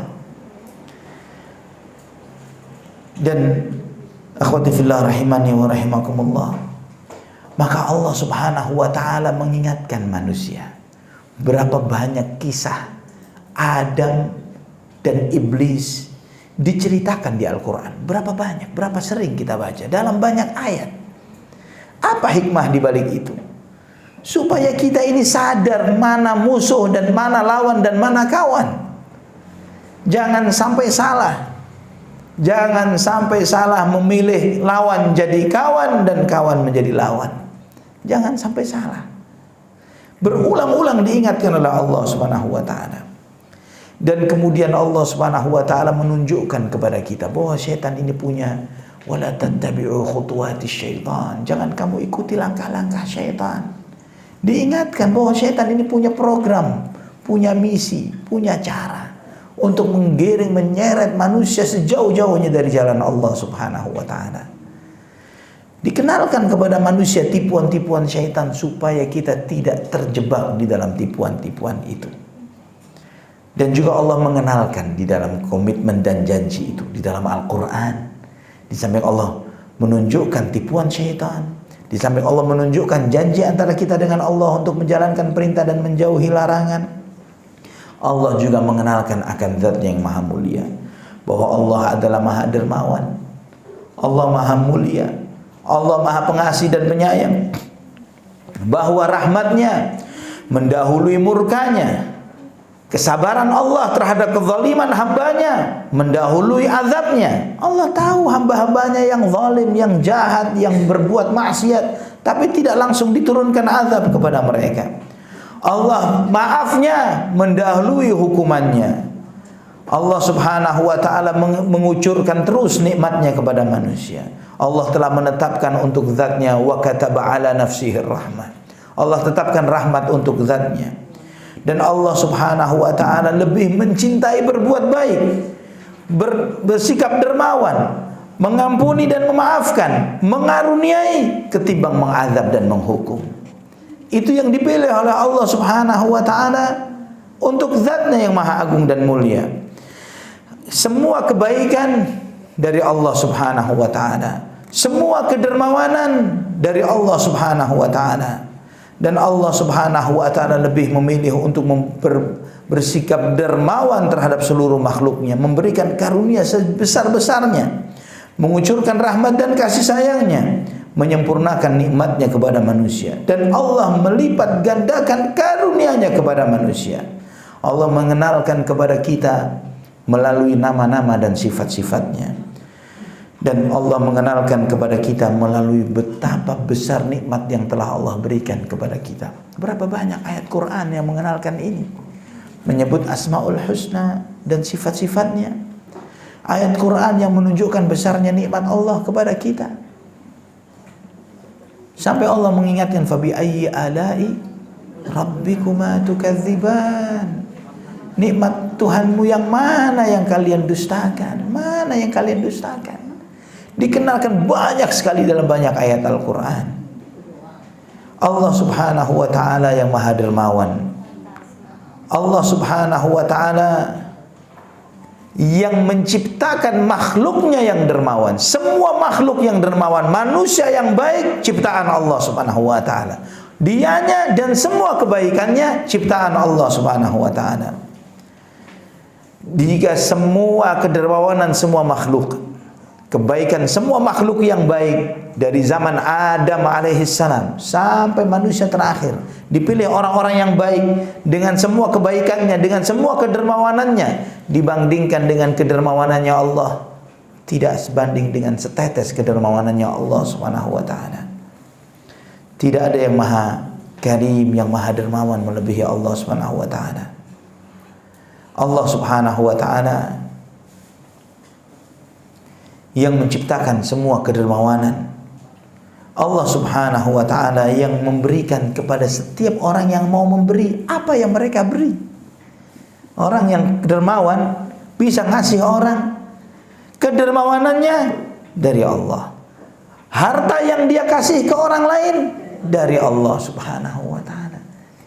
Speaker 1: Dan akhwati fillah rahimani wa rahimakumullah, maka Allah Subhanahu wa taala mengingatkan manusia. Berapa banyak kisah Adam dan iblis diceritakan di Al-Quran. Berapa banyak, berapa sering kita baca dalam banyak ayat. Apa hikmah di balik itu? Supaya kita ini sadar mana musuh dan mana lawan dan mana kawan. Jangan sampai salah. Jangan sampai salah memilih lawan jadi kawan dan kawan menjadi lawan. Jangan sampai salah. Berulang-ulang diingatkan oleh Allah Subhanahu wa taala. Dan kemudian Allah Subhanahu wa taala menunjukkan kepada kita bahwa setan ini punya wala tattabi'u khutuwatis syaitan. Jangan kamu ikuti langkah-langkah syaitan. Diingatkan bahwa setan ini punya program, punya misi, punya cara untuk menggiring, menyeret manusia sejauh-jauhnya dari jalan Allah Subhanahu wa taala. Dikenalkan kepada manusia tipuan-tipuan syaitan supaya kita tidak terjebak di dalam tipuan-tipuan itu. Dan juga Allah mengenalkan di dalam komitmen dan janji itu di dalam Al-Quran. Di samping Allah menunjukkan tipuan syaitan, di samping Allah menunjukkan janji antara kita dengan Allah untuk menjalankan perintah dan menjauhi larangan, Allah juga mengenalkan akan zat yang maha mulia, bahwa Allah adalah maha dermawan, Allah maha mulia, Allah maha pengasih dan penyayang, bahwa rahmatnya mendahului murkanya, kesabaran Allah terhadap kezaliman hambanya mendahului azabnya. Allah tahu hamba-hambanya yang zalim, yang jahat, yang berbuat maksiat, tapi tidak langsung diturunkan azab kepada mereka. Allah maafnya mendahului hukumannya. Allah Subhanahu wa taala mengucurkan terus nikmatnya kepada manusia. Allah telah menetapkan untuk zatnya wa kataba ala nafsihi rahmah. Allah tetapkan rahmat untuk zatnya. Dan Allah Subhanahu wa taala lebih mencintai berbuat baik, bersikap dermawan, mengampuni dan memaafkan, mengaruniai ketimbang mengazab dan menghukum. Itu yang dipilih oleh Allah Subhanahu wa taala untuk zatnya yang maha agung dan mulia. Semua kebaikan dari Allah Subhanahu wa taala, semua kedermawanan dari Allah Subhanahu wa taala. Dan Allah Subhanahu wa taala lebih memilih untuk bersikap dermawan terhadap seluruh makhluknya, memberikan karunia sebesar-besarnya, mengucurkan rahmat dan kasih sayangnya, menyempurnakan nikmatnya kepada manusia. Dan Allah melipat gandakan karunia-Nya kepada manusia. Allah mengenalkan kepada kita melalui nama-nama dan sifat-sifatnya. Dan Allah mengenalkan kepada kita melalui betapa besar nikmat yang telah Allah berikan kepada kita. Berapa banyak ayat Quran yang mengenalkan ini, menyebut Asmaul Husna dan sifat-sifatnya. Ayat Quran yang menunjukkan besarnya nikmat Allah kepada kita. Sampai Allah mengingatkan fabi ayyi alai rabbikuma tukadziban. Nikmat Tuhanmu yang mana yang kalian dustakan? Mana yang kalian dustakan? Dikenalkan banyak sekali dalam banyak ayat Al-Quran. Allah Subhanahu wa ta'ala yang maha dermawan, Allah Subhanahu wa ta'ala yang menciptakan makhluknya yang dermawan. Semua makhluk yang dermawan, manusia yang baik, ciptaan Allah Subhanahu wa ta'ala. Dianya dan semua kebaikannya ciptaan Allah Subhanahu wa ta'ala. Jika semua kedermawanan semua makhluk, kebaikan semua makhluk yang baik dari zaman Adam alaihissalam sampai manusia terakhir, dipilih orang-orang yang baik dengan semua kebaikannya, dengan semua kedermawanannya, dibandingkan dengan kedermawanannya Allah, tidak sebanding dengan setetes kedermawanannya Allah Subhanahu wa taala. Tidak ada yang maha karim, yang maha dermawan melebihi Allah Subhanahu wa taala. Allah Subhanahu wa taala yang menciptakan semua kedermawanan. Allah Subhanahu wa ta'ala yang memberikan kepada setiap orang yang mau memberi apa yang mereka beri. Orang yang dermawan bisa ngasih orang, kedermawanannya dari Allah. Harta yang dia kasih ke orang lain dari Allah Subhanahu wa ta'ala.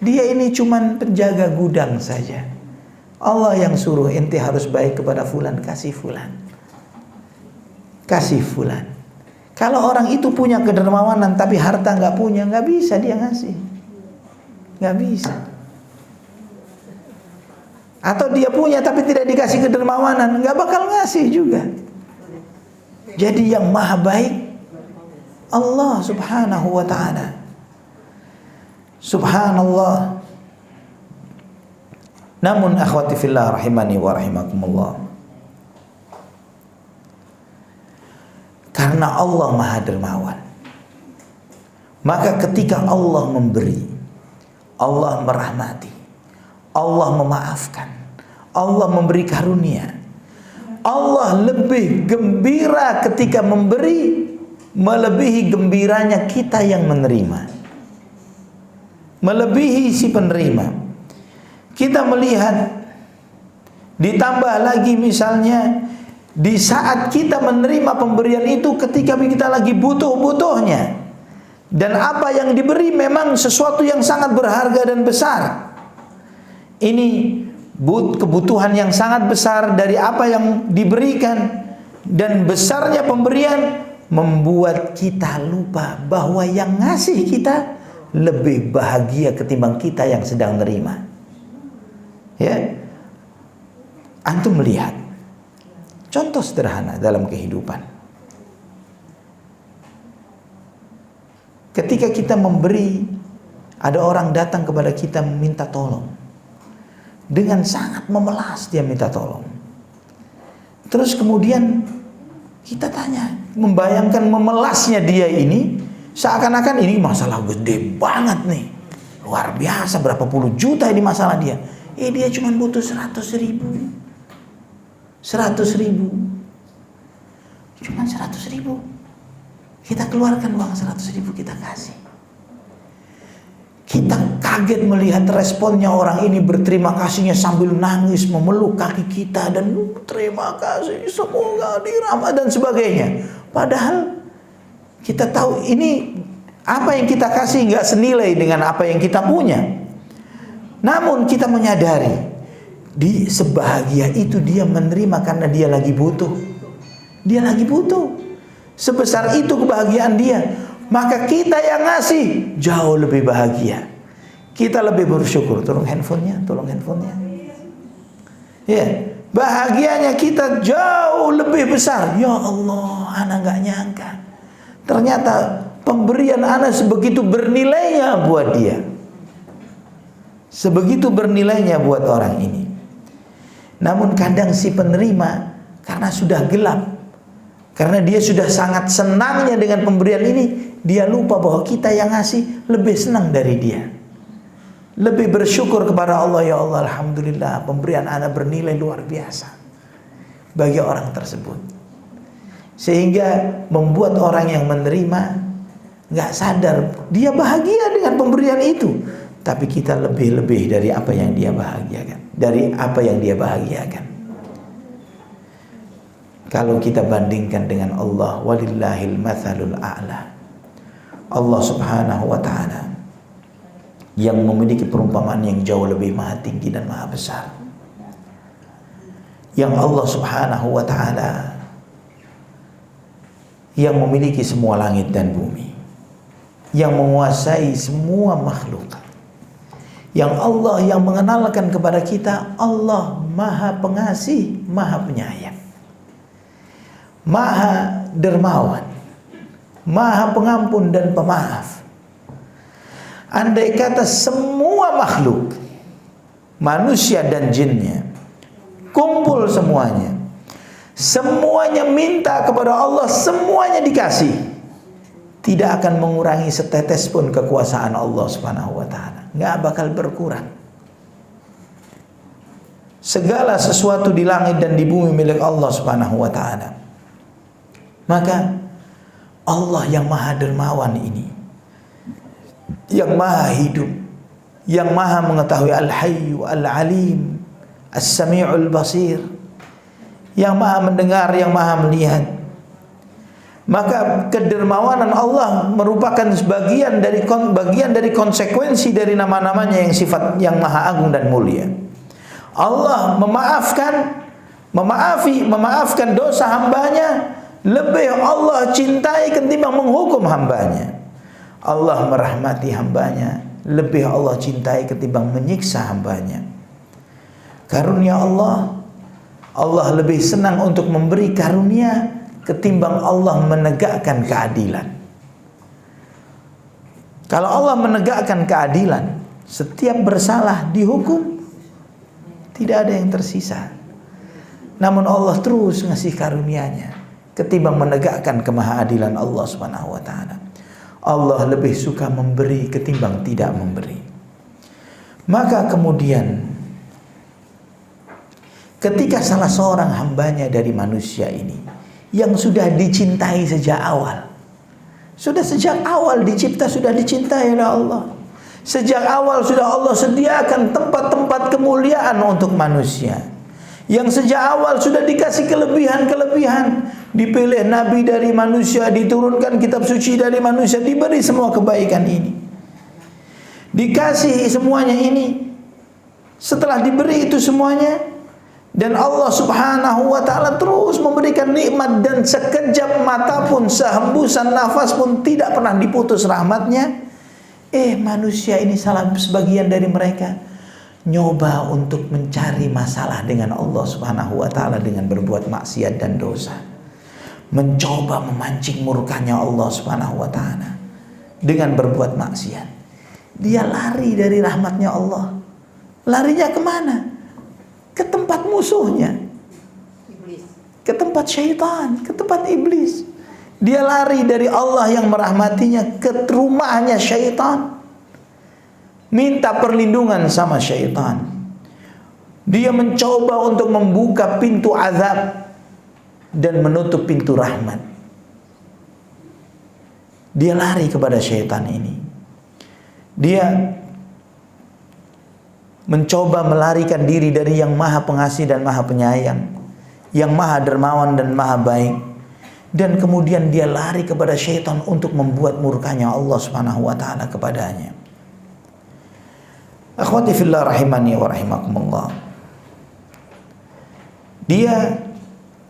Speaker 1: Dia ini cuman penjaga gudang saja. Allah yang suruh ente harus baik kepada fulan, kasih fulan, kasih fulan. Kalau orang itu punya kedermawanan tapi harta nggak punya, nggak bisa dia ngasih, nggak bisa. Atau dia punya tapi tidak dikasih kedermawanan, nggak bakal ngasih juga. Jadi yang maha baik Allah Subhanahu wa ta'ala. Subhanallah. Namun akhwati fillah rahimani wa rahimakumullah, karena Allah maha dermawan, maka ketika Allah memberi, Allah merahmati, Allah memaafkan, Allah memberi karunia. Allah lebih gembira ketika memberi melebihi gembiranya kita yang menerima, melebihi si penerima. Kita melihat, ditambah lagi misalnya di saat kita menerima pemberian itu ketika kita lagi butuh-butuhnya, dan apa yang diberi memang sesuatu yang sangat berharga dan besar. Ini kebutuhan yang sangat besar dari apa yang diberikan, dan besarnya pemberian membuat kita lupa bahwa yang ngasih kita lebih bahagia ketimbang kita yang sedang nerima. Ya, antum melihat contoh sederhana dalam kehidupan. Ketika kita memberi, ada orang datang kepada kita meminta tolong. Dengan sangat memelas dia minta tolong. Terus kemudian kita tanya, membayangkan memelasnya dia ini, seakan-akan ini masalah gede banget nih, luar biasa, berapa puluh juta ini masalah dia. Dia cuma butuh 100 ribu. 100 ribu. Cuma 100 ribu. Kita keluarkan uang 100 ribu, kita kasih. Kita kaget melihat responnya orang ini, berterima kasihnya sambil nangis, memeluk kaki kita dan terima kasih, semoga dirahmati dan sebagainya. Padahal kita tahu ini apa yang kita kasih nggak senilai dengan apa yang kita punya. Namun kita menyadari di sebahagia itu dia menerima karena dia lagi butuh. Dia lagi butuh. Sebesar itu kebahagiaan dia. Maka kita yang ngasih jauh lebih bahagia. Kita lebih bersyukur. Tolong handphonenya, tolong handphonenya. Ya, bahagianya kita jauh lebih besar. Ya Allah, ana nggak nyangka. Ternyata pemberian ana sebegitu bernilainya buat dia. Sebegitu bernilainya buat orang ini. Namun kadang si penerima karena sudah gelap, karena dia sudah sangat senangnya dengan pemberian ini, dia lupa bahwa kita yang ngasih lebih senang dari dia. Lebih bersyukur kepada Allah, ya Allah, alhamdulillah pemberian ana bernilai luar biasa bagi orang tersebut. Sehingga membuat orang yang menerima nggak sadar dia bahagia dengan pemberian itu, tapi kita lebih dari apa yang dia bahagiakan, dari apa yang dia bahagiakan. Kalau kita bandingkan dengan Allah, walillahil matsalul a'la. Allah Subhanahu wa taala yang memiliki perumpamaan yang jauh lebih maha tinggi dan maha besar. Yang Allah Subhanahu wa taala yang memiliki semua langit dan bumi, yang menguasai semua makhluk. Yang Allah yang mengenalkan kepada kita, Allah maha pengasih, maha penyayang, maha dermawan, maha pengampun dan pemaaf. Andai kata semua makhluk, manusia dan jinnya, kumpul semuanya, semuanya minta kepada Allah, semuanya dikasih, tidak akan mengurangi setetes pun kekuasaan Allah Subhanahu wa taala. Nggak bakal berkurang. Segala sesuatu di langit dan di bumi milik Allah Subhanahu wa taala. Maka Allah yang maha dermawan ini, yang maha hidup, yang maha mengetahui, al-hayyu al-alim, as-sami'ul basir, yang maha mendengar, yang maha melihat. Maka kedermawanan Allah merupakan bagian dari konsekuensi dari nama-namanya yang sifat yang maha agung dan mulia. Allah memaafkan dosa hambanya, lebih Allah cintai ketimbang menghukum hambanya. Allah merahmati hambanya, lebih Allah cintai ketimbang menyiksa hambanya. Karunia Allah, Allah lebih senang untuk memberi karunia ketimbang Allah menegakkan keadilan. Kalau Allah menegakkan keadilan, setiap bersalah dihukum, tidak ada yang tersisa. Namun Allah terus ngasih karunia-Nya ketimbang menegakkan kemahaadilan Allah Subhanahu wa taala. Allah lebih suka memberi ketimbang tidak memberi. Maka kemudian ketika salah seorang hambanya dari manusia ini yang sudah dicintai sejak awal, sudah sejak awal dicipta, sudah dicintai oleh Allah, sejak awal sudah Allah sediakan tempat-tempat kemuliaan untuk manusia, yang sejak awal sudah dikasih kelebihan-kelebihan, dipilih nabi dari manusia, diturunkan kitab suci dari manusia, diberi semua kebaikan ini, dikasih semuanya ini. Setelah diberi itu semuanya, dan Allah subhanahu wa ta'ala terus memberikan nikmat, dan sekejap mata pun, sehembusan nafas pun tidak pernah diputus rahmatnya. Manusia ini salah sebagian dari mereka nyoba untuk mencari masalah dengan Allah subhanahu wa ta'ala dengan berbuat maksiat dan dosa, mencoba memancing murkanya Allah subhanahu wa ta'ala dengan berbuat maksiat. Dia lari dari rahmatnya Allah. Larinya kemana? Ke tempat musuhnya, iblis. Ke tempat syaitan, ke tempat iblis. Dia lari dari Allah yang merahmatinya ke rumahnya syaitan, minta perlindungan sama syaitan. Dia mencoba untuk membuka pintu azab dan menutup pintu rahmat. Dia lari kepada syaitan ini. Dia mencoba melarikan diri dari yang maha pengasih dan maha penyayang, yang maha dermawan dan maha baik. Dan kemudian dia lari kepada syaitan untuk membuat murkanya Allah subhanahu wa ta'ala kepadanya. Akhwati fillah rahimani wa rahimakumullah. Dia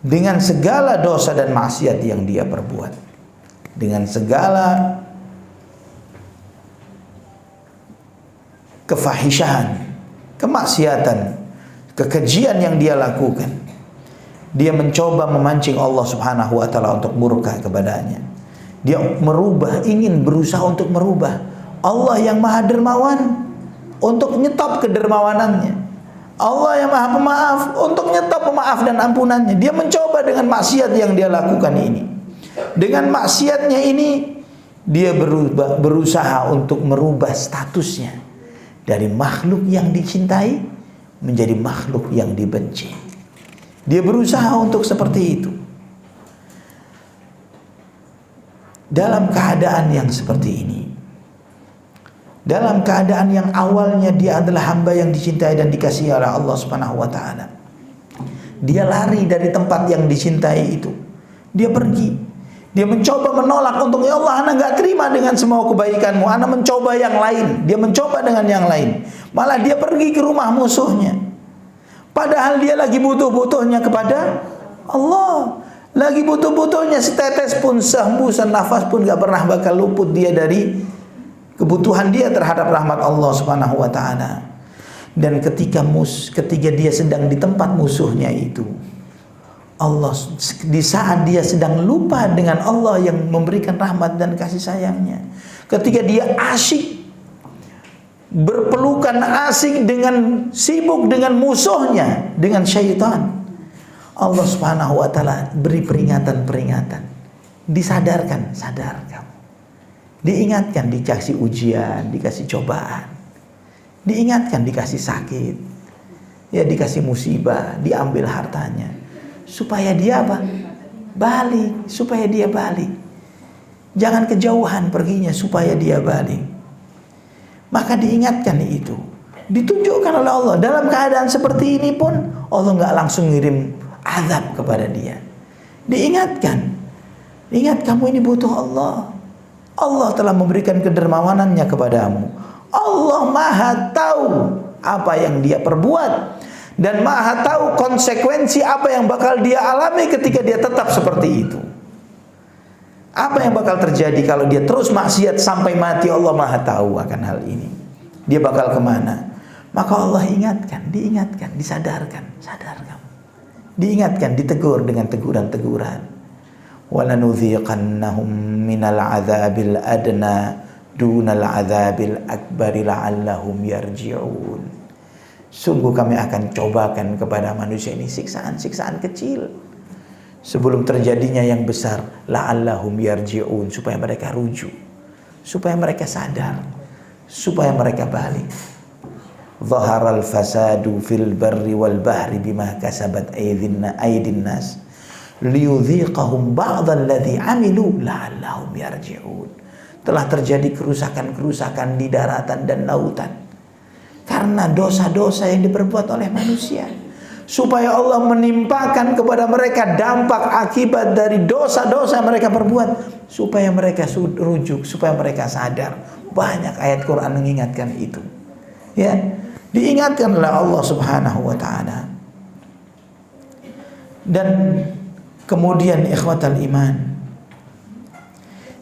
Speaker 1: dengan segala dosa dan maksiat yang dia perbuat, dengan segala kefahishan, kemaksiatan, kekejian yang dia lakukan, dia mencoba memancing Allah subhanahu wa ta'ala untuk murka kepadanya. Dia ingin berusaha untuk merubah Allah yang maha dermawan untuk nyetop kedermawanannya, Allah yang maha pemaaf untuk nyetop pemaaf dan ampunannya. Dia mencoba dengan maksiat yang dia lakukan ini. Dengan maksiatnya ini dia berusaha untuk merubah statusnya dari makhluk yang dicintai menjadi makhluk yang dibenci. Dia berusaha untuk seperti itu. Dalam keadaan yang seperti ini, dalam keadaan yang awalnya dia adalah hamba yang dicintai dan dikasihi oleh Allah subhanahu wa ta'ala, dia lari dari tempat yang dicintai itu. Dia pergi. Dia mencoba menolak untuk, ya Allah, ana gak terima dengan semua kebaikanmu, ana mencoba yang lain. Dia mencoba dengan yang lain. Malah dia pergi ke rumah musuhnya, padahal dia lagi butuh-butuhnya kepada Allah, lagi butuh-butuhnya setetes pun, sehembusan nafas pun gak pernah bakal luput dia dari kebutuhan dia terhadap rahmat Allah subhanahu wa ta'ala. Dan ketika dia sedang di tempat musuhnya itu, Allah, di saat dia sedang lupa dengan Allah yang memberikan rahmat dan kasih sayangnya, ketika dia asyik berpelukan, asik dengan, sibuk dengan musuhnya, dengan syaitan, Allah subhanahu wa ta'ala beri peringatan-peringatan, disadarkan, sadar kamu, diingatkan, dikasih ujian, dikasih cobaan, diingatkan, dikasih sakit, ya, dikasih musibah, diambil hartanya, supaya dia apa? Balik, supaya dia balik. Jangan kejauhan perginya, supaya dia balik. Maka diingatkan itu, ditunjukkan oleh Allah. Dalam keadaan seperti ini pun Allah nggak langsung ngirim azab kepada dia. Diingatkan, ingat kamu ini butuh Allah. Allah telah memberikan kedermawanannya kepadamu. Allah maha tahu apa yang dia perbuat, dan maha tahu konsekuensi apa yang bakal dia alami ketika dia tetap seperti itu. Apa yang bakal terjadi kalau dia terus maksiat sampai mati, Allah maha tahu akan hal ini. Dia bakal kemana? Maka Allah ingatkan, diingatkan, disadarkan, sadar kamu. Diingatkan, ditegur dengan teguran-teguran. وَلَنُذِيقَنَّهُمْ مِنَ الْعَذَابِ الْأَدْنَى دُونَ الْعَذَابِ الْأَكْبَرِ لَعَلَّهُمْ يَرْجِعُونَ. Sungguh kami akan cobakan kepada manusia ini siksaan-siksaan kecil sebelum terjadinya yang besar, la'allahum yarji'un, supaya mereka rujuk, supaya mereka sadar, supaya mereka balik. Dhaharal fasadu fil barri wal bahri bima kasabat aydin nas liyudhiqahum ba'dalladzi amilu la'allahum yarji'un. Telah terjadi kerusakan-kerusakan di daratan dan lautan karena dosa-dosa yang diperbuat oleh manusia, supaya Allah menimpakan kepada mereka dampak akibat dari dosa-dosa yang mereka perbuat, supaya mereka rujuk, supaya mereka sadar. Banyak ayat Quran mengingatkan itu. Ya, diingatkan oleh Allah Subhanahu wa taala. Dan kemudian ikhwatal iman,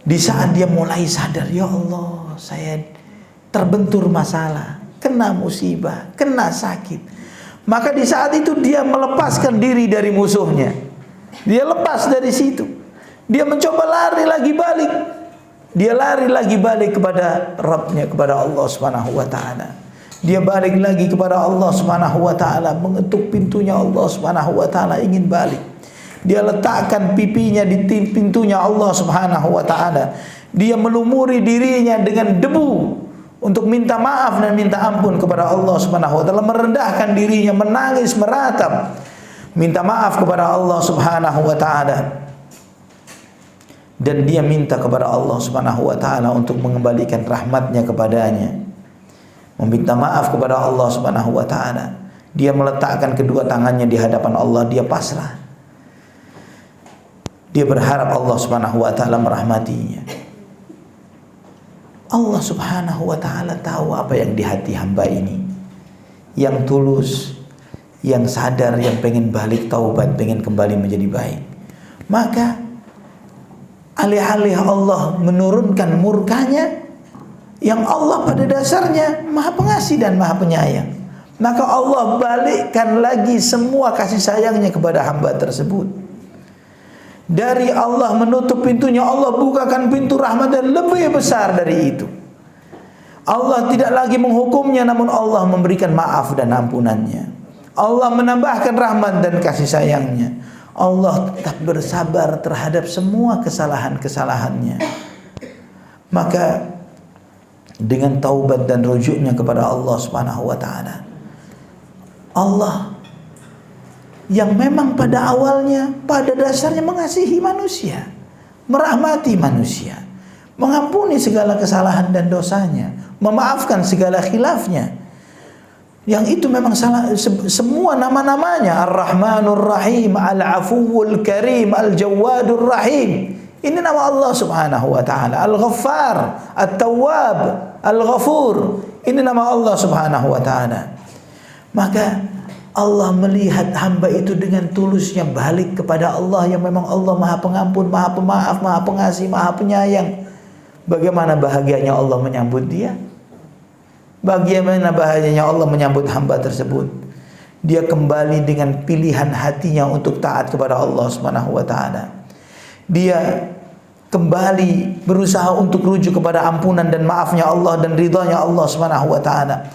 Speaker 1: di saat dia mulai sadar, ya Allah, saya terbentur masalah, kena musibah, kena sakit, maka di saat itu dia melepaskan diri dari musuhnya. Dia lepas dari situ. Dia mencoba lari lagi balik. Dia lari lagi balik kepada Rabbnya, kepada Allah Subhanahu wa taala. Dia balik lagi kepada Allah Subhanahu wa taala, mengetuk pintunya Allah Subhanahu wa taala, ingin balik. Dia letakkan pipinya di pintunya Allah Subhanahu wa taala. Dia melumuri dirinya dengan debu untuk minta maaf dan minta ampun kepada Allah Subhanahu wa taala, merendahkan dirinya, menangis meratap, minta maaf kepada Allah Subhanahu wa taala. Dan dia minta kepada Allah Subhanahu wa taala untuk mengembalikan rahmatnya kepadanya, meminta maaf kepada Allah Subhanahu wa taala. Dia meletakkan kedua tangannya di hadapan Allah, dia pasrah. Dia berharap Allah Subhanahu wa taala merahmatinya. Allah Subhanahu wa taala tahu apa yang di hati hamba ini, yang tulus, yang sadar, yang pengen balik taubat, pengen kembali menjadi baik. Maka alih-alih Allah menurunkan murkanya, yang Allah pada dasarnya Maha Pengasih dan Maha Penyayang, maka Allah balikkan lagi semua kasih sayangnya kepada hamba tersebut. Dari Allah menutup pintunya, Allah bukakan pintu rahmat yang lebih besar dari itu. Allah tidak lagi menghukumnya, namun Allah memberikan maaf dan ampunannya. Allah menambahkan rahmat dan kasih sayangnya. Allah tetap bersabar terhadap semua kesalahan-kesalahannya. Maka dengan taubat dan rujuknya kepada Allah Subhanahu wa taala, Allah yang memang pada awalnya, pada dasarnya mengasihi manusia, merahmati manusia, mengampuni segala kesalahan dan dosanya, memaafkan segala khilafnya, yang itu memang salah, semua nama-namanya Ar-Rahmanur Rahim, Al-Afuwul Karim, Al-Jawadur Rahim. Ini nama Allah Subhanahu wa taala. Al-Ghaffar, At-Tawwab, Al-Ghafur. Ini nama Allah Subhanahu wa taala. Maka Allah melihat hamba itu dengan tulusnya balik kepada Allah, yang memang Allah Maha Pengampun, Maha Pemaaf, Maha Pengasih, Maha Penyayang. Bagaimana bahagianya Allah menyambut dia? Bagaimana bahagianya Allah menyambut hamba tersebut? Dia kembali dengan pilihan hatinya untuk taat kepada Allah Subhanahu wa taala. Dia kembali berusaha untuk rujuk kepada ampunan dan maafnya Allah dan ridhanya Allah Subhanahu wa taala.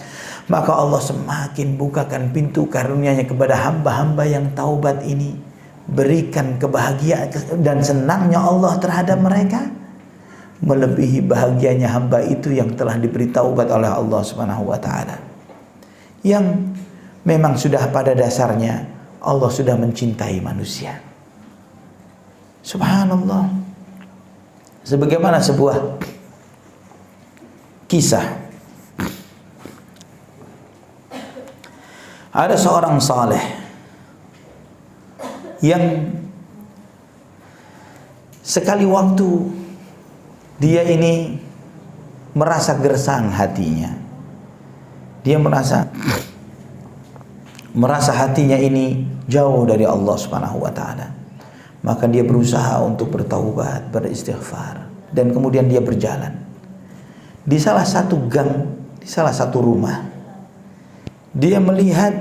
Speaker 1: Maka Allah semakin bukakan pintu karunia-Nya kepada hamba-hamba yang taubat ini. Berikan kebahagiaan dan senangnya Allah terhadap mereka melebihi bahagianya hamba itu yang telah diberi taubat oleh Allah Subhanahu wa taala. Yang memang sudah pada dasarnya Allah sudah mencintai manusia. Subhanallah. Sebagaimana sebuah kisah, ada seorang saleh yang sekali waktu dia ini merasa gersang hatinya. Dia merasa hatinya ini jauh dari Allah Subhanahu wa taala. Maka dia berusaha untuk bertaubat, beristighfar, dan kemudian dia berjalan di salah satu gang, di salah satu rumah. Dia melihat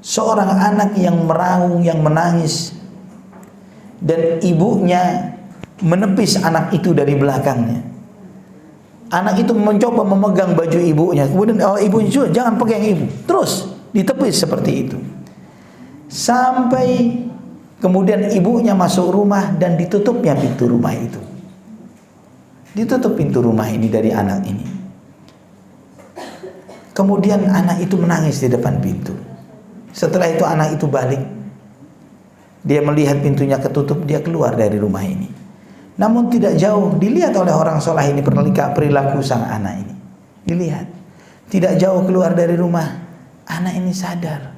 Speaker 1: seorang anak yang meraung, yang menangis, dan ibunya menepis anak itu dari belakangnya. Anak itu mencoba memegang baju ibunya, kemudian ibunya juga jangan pegang ibu, terus ditepis seperti itu. Sampai kemudian ibunya masuk rumah dan ditutupnya pintu rumah itu. Ditutup pintu rumah ini dari anak ini. Kemudian anak itu menangis di depan pintu. Setelah itu anak itu balik. Dia melihat pintunya ketutup, dia keluar dari rumah ini. Namun tidak jauh dilihat oleh orang soleh ini perilaku sang anak ini. Dilihat. Tidak jauh keluar dari rumah, anak ini sadar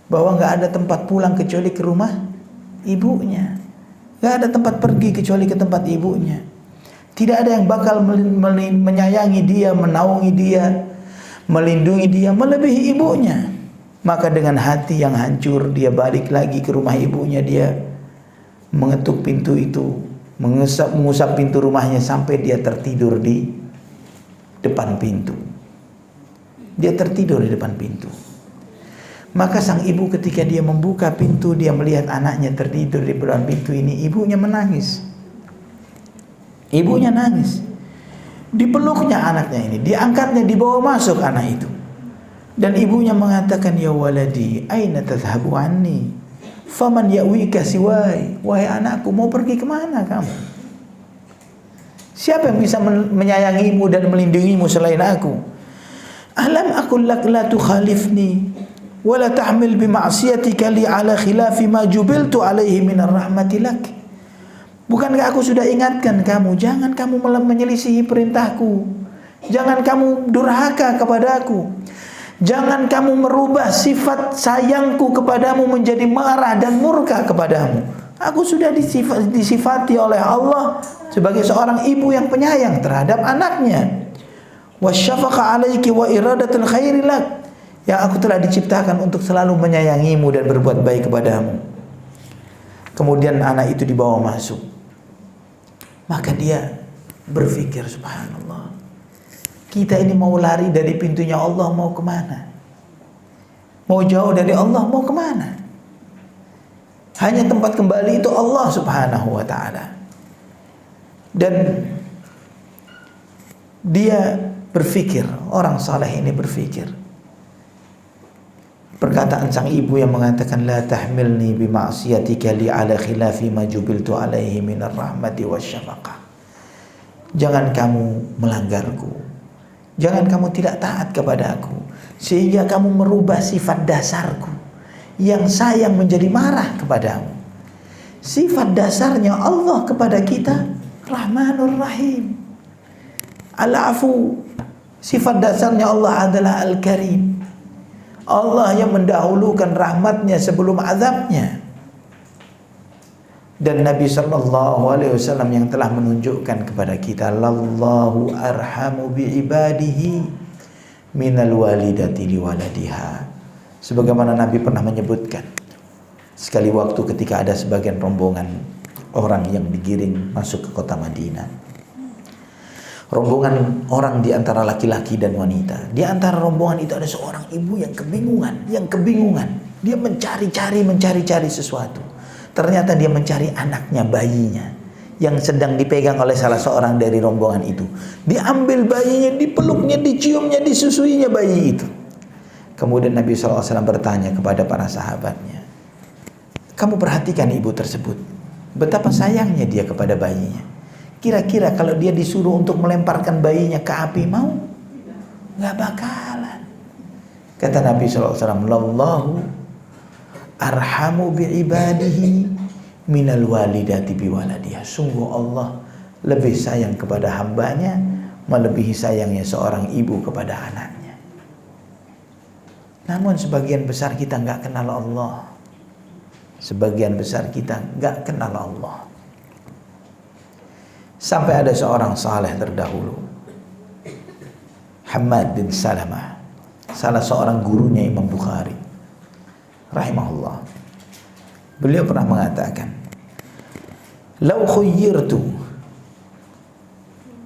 Speaker 1: bahwa nggak ada tempat pulang kecuali ke rumah ibunya. Nggak ada tempat pergi kecuali ke tempat ibunya. Tidak ada yang bakal menyayangi dia, menaungi dia, melindungi dia melebihi ibunya. Maka dengan hati yang hancur dia balik lagi ke rumah ibunya. Dia mengetuk pintu itu, mengusap pintu rumahnya sampai dia tertidur di depan pintu. Dia tertidur di depan pintu. Maka sang ibu ketika dia membuka pintu, dia melihat anaknya tertidur di depan pintu ini, ibunya menangis. Ibunya nangis. Dipeluknya anaknya ini, diangkatnya, dibawa masuk anak itu. Dan ibunya mengatakan, ya waladi, aina tadhhabu anni? Faman ya'wika siwai? Wahai anakku, mau pergi kemana kamu? Siapa yang bisa menyayangimu dan melindungimu selain aku? Alam aqul lak la tukhalifni wa la tahmil bi ma'siyatika li ala khilafi ma jubiltu alaihi minar rahmati lak. Bukankah aku sudah ingatkan kamu, jangan kamu menyelisihi perintahku, jangan kamu durhaka kepadaku, jangan kamu merubah sifat sayangku kepadamu menjadi marah dan murka kepadamu. Aku sudah disifati oleh Allah sebagai seorang ibu yang penyayang terhadap anaknya. Wasyafaqa alaiki wa iradatul khairi lak. Yang aku telah diciptakan untuk selalu menyayangimu dan berbuat baik kepadamu. Kemudian anak itu dibawa masuk. Maka dia berpikir, subhanallah, kita ini mau lari dari pintunya Allah mau kemana? Mau jauh dari Allah mau kemana? Hanya tempat kembali itu Allah subhanahu wa ta'ala. Dan dia berpikir, orang saleh ini berpikir. Perkataan sang ibu yang mengatakan, la tahmilni bima'siyatika li ala khilafi ma jubiltu alaihi minar rahmati wasyafaqah. Jangan kamu melanggarku, jangan kamu tidak taat kepada aku, sehingga kamu merubah sifat dasarku yang sayang menjadi marah kepadamu. Sifat dasarnya Allah kepada kita Rahmanur Rahim, Al-Afu. Sifat dasarnya Allah adalah Al-Karim. Allah yang mendahulukan rahmatnya sebelum azabnya. Dan Nabi SAW yang telah menunjukkan kepada kita, lallahu arhamu bi'ibadihi minal walidati liwaladiha. Sebagaimana Nabi pernah menyebutkan sekali waktu ketika ada sebagian rombongan orang yang digiring masuk ke kota Madinah. Rombongan orang di antara laki-laki dan wanita. Di antara rombongan itu ada seorang ibu yang kebingungan. Dia mencari-cari sesuatu. Ternyata dia mencari anaknya, bayinya yang sedang dipegang oleh salah seorang dari rombongan itu. Diambil bayinya, dipeluknya, diciumnya, disusuinya bayi itu. Kemudian Nabi SAW bertanya kepada para sahabatnya, kamu perhatikan ibu tersebut, betapa sayangnya dia kepada bayinya. Kira-kira kalau dia disuruh untuk melemparkan bayinya ke api, mau? Gak bakalan. Kata Nabi SAW, lallahu arhamu bi'ibadihi minal walidati biwaladiha. Sungguh Allah lebih sayang kepada hambanya melebihi sayangnya seorang ibu kepada anaknya. Namun sebagian besar kita gak kenal Allah. Sebagian besar kita gak kenal Allah. Sampai ada seorang saleh terdahulu, Hammad bin Salamah, salah seorang gurunya Imam Bukhari rahimahullah. Beliau pernah mengatakan, "Lau khuyyirtu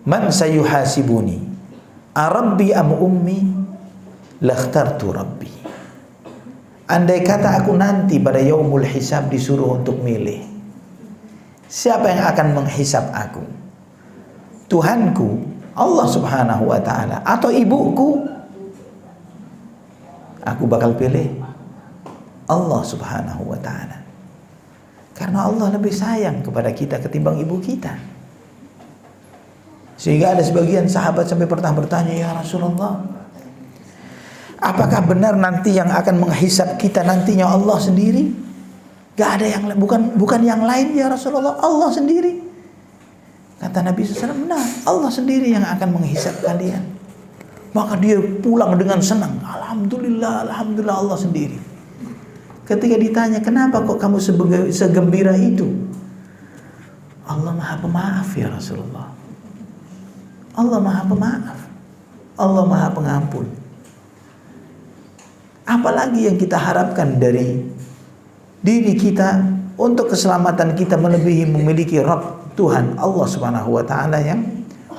Speaker 1: man sayuhasibuni, arabbi am ummi, lakhtartu rabbi." Andai kata aku nanti pada yaumul hisab disuruh untuk milih, siapa yang akan menghisab aku? Tuhanku, Allah subhanahu wa ta'ala, atau ibuku? Aku bakal pilih Allah subhanahu wa ta'ala. Karena Allah lebih sayang kepada kita ketimbang ibu kita. Sehingga ada sebagian sahabat sampai pernah bertanya, ya Rasulullah, Apakah benar nanti yang akan menghisab kita nantinya Allah sendiri? Gak ada yang bukan yang lain ya Rasulullah, Allah sendiri. Kata Nabi SAW, nah Allah sendiri yang akan menghisab kalian. Maka dia pulang dengan senang. Alhamdulillah, Alhamdulillah, Allah sendiri. Ketika ditanya, kenapa kok kamu segembira itu? Allah Maha Pemaaf ya Rasulullah. Allah Maha Pemaaf. Allah Maha Pengampun. Apalagi yang kita harapkan dari diri kita untuk keselamatan kita melebihi memiliki Rabb Tuhan Allah Subhanahu wa taala yang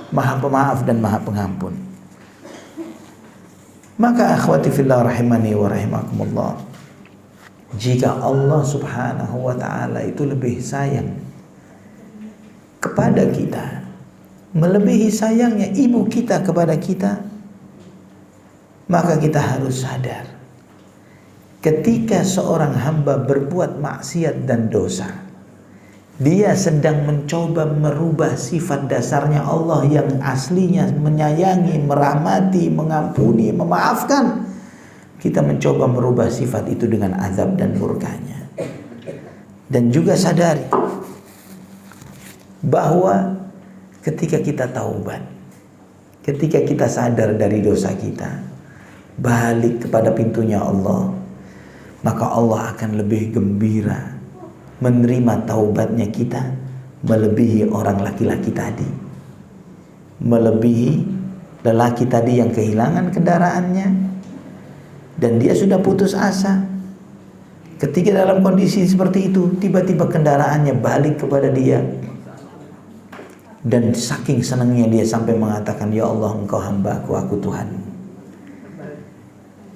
Speaker 1: Maha Pemaaf dan Maha Pengampun. Maka akhwati fillah rahimani wa rahimakumullah, jika Allah Subhanahu wa taala itu lebih sayang kepada kita melebihi sayangnya ibu kita kepada kita, maka kita harus sadar ketika seorang hamba berbuat maksiat dan dosa, dia sedang mencoba merubah sifat dasarnya Allah yang aslinya menyayangi, merahmati, mengampuni, memaafkan. Kita mencoba merubah sifat itu dengan azab dan murkanya. Dan juga sadari bahwa ketika kita taubat, ketika kita sadar dari dosa kita, balik kepada pintunya Allah, maka Allah akan lebih gembira menerima taubatnya kita melebihi orang laki-laki tadi, melebihi lelaki tadi yang kehilangan kendaraannya dan dia sudah putus asa. Ketika dalam kondisi seperti itu, tiba-tiba kendaraannya balik kepada dia, dan saking senangnya dia sampai mengatakan, ya Allah, engkau hambaku, aku Tuhan.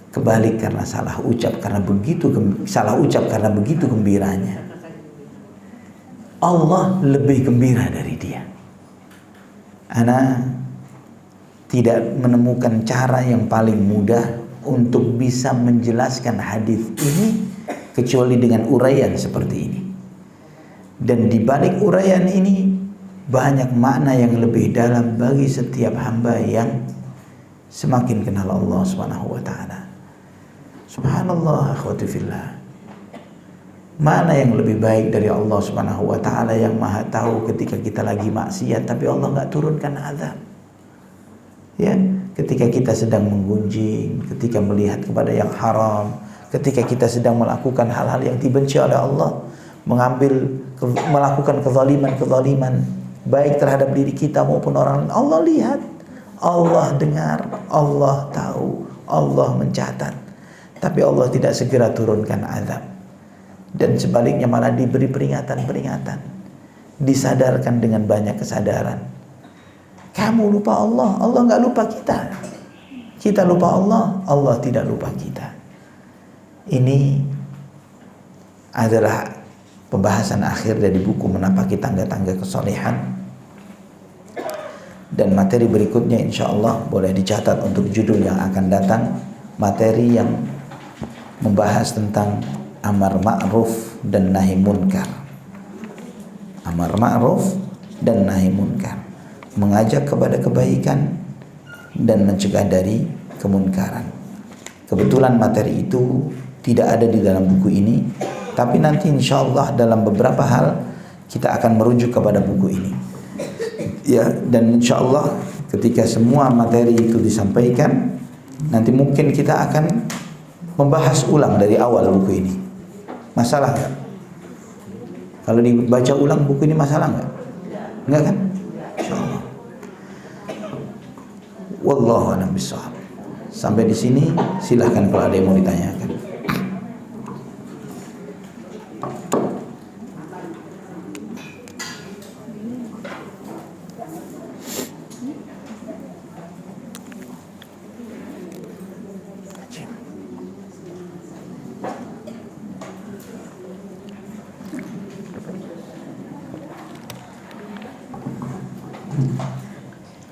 Speaker 1: Kebalik karena salah ucap karena begitu gembiranya. Allah lebih gembira dari dia. Ana tidak menemukan cara yang paling mudah untuk bisa menjelaskan hadis ini kecuali dengan uraian seperti ini. Dan di balik uraian ini banyak makna yang lebih dalam bagi setiap hamba yang semakin kenal Allah Subhanahu wa taala. Subhanallah, akhwati fillah. Mana yang lebih baik dari Allah Subhanahu wa taala yang Maha tahu ketika kita lagi maksiat tapi Allah enggak turunkan azab. Ya, ketika kita sedang menggunjing, ketika melihat kepada yang haram, ketika kita sedang melakukan hal-hal yang dibenci oleh Allah, melakukan kezaliman baik terhadap diri kita maupun orang lain, Allah lihat, Allah dengar, Allah tahu, Allah mencatat. Tapi Allah tidak segera turunkan azab. Dan sebaliknya malah diberi peringatan-peringatan, disadarkan dengan banyak kesadaran. Kamu lupa Allah, Allah nggak lupa kita. Kita lupa Allah, Allah tidak lupa kita. Ini adalah pembahasan akhir dari buku Menapaki Tangga-Tangga Kesolehan. Dan materi berikutnya insya Allah boleh dicatat untuk judul yang akan datang, materi yang membahas tentang amar ma'ruf dan nahi munkar. Amar ma'ruf dan nahi munkar, mengajak kepada kebaikan dan mencegah dari kemunkaran. Kebetulan materi itu tidak ada di dalam buku ini, tapi nanti insya Allah dalam beberapa hal kita akan merujuk kepada buku ini. Ya, dan insya Allah ketika semua materi itu disampaikan, nanti mungkin kita akan membahas ulang dari awal buku ini. Masalah nggak? Kalau dibaca ulang buku ini masalah nggak? Enggak kan? Insya Allah. Wallahu a'lam bishawab. Sampai di sini silahkan kalau ada yang mau ditanyakan.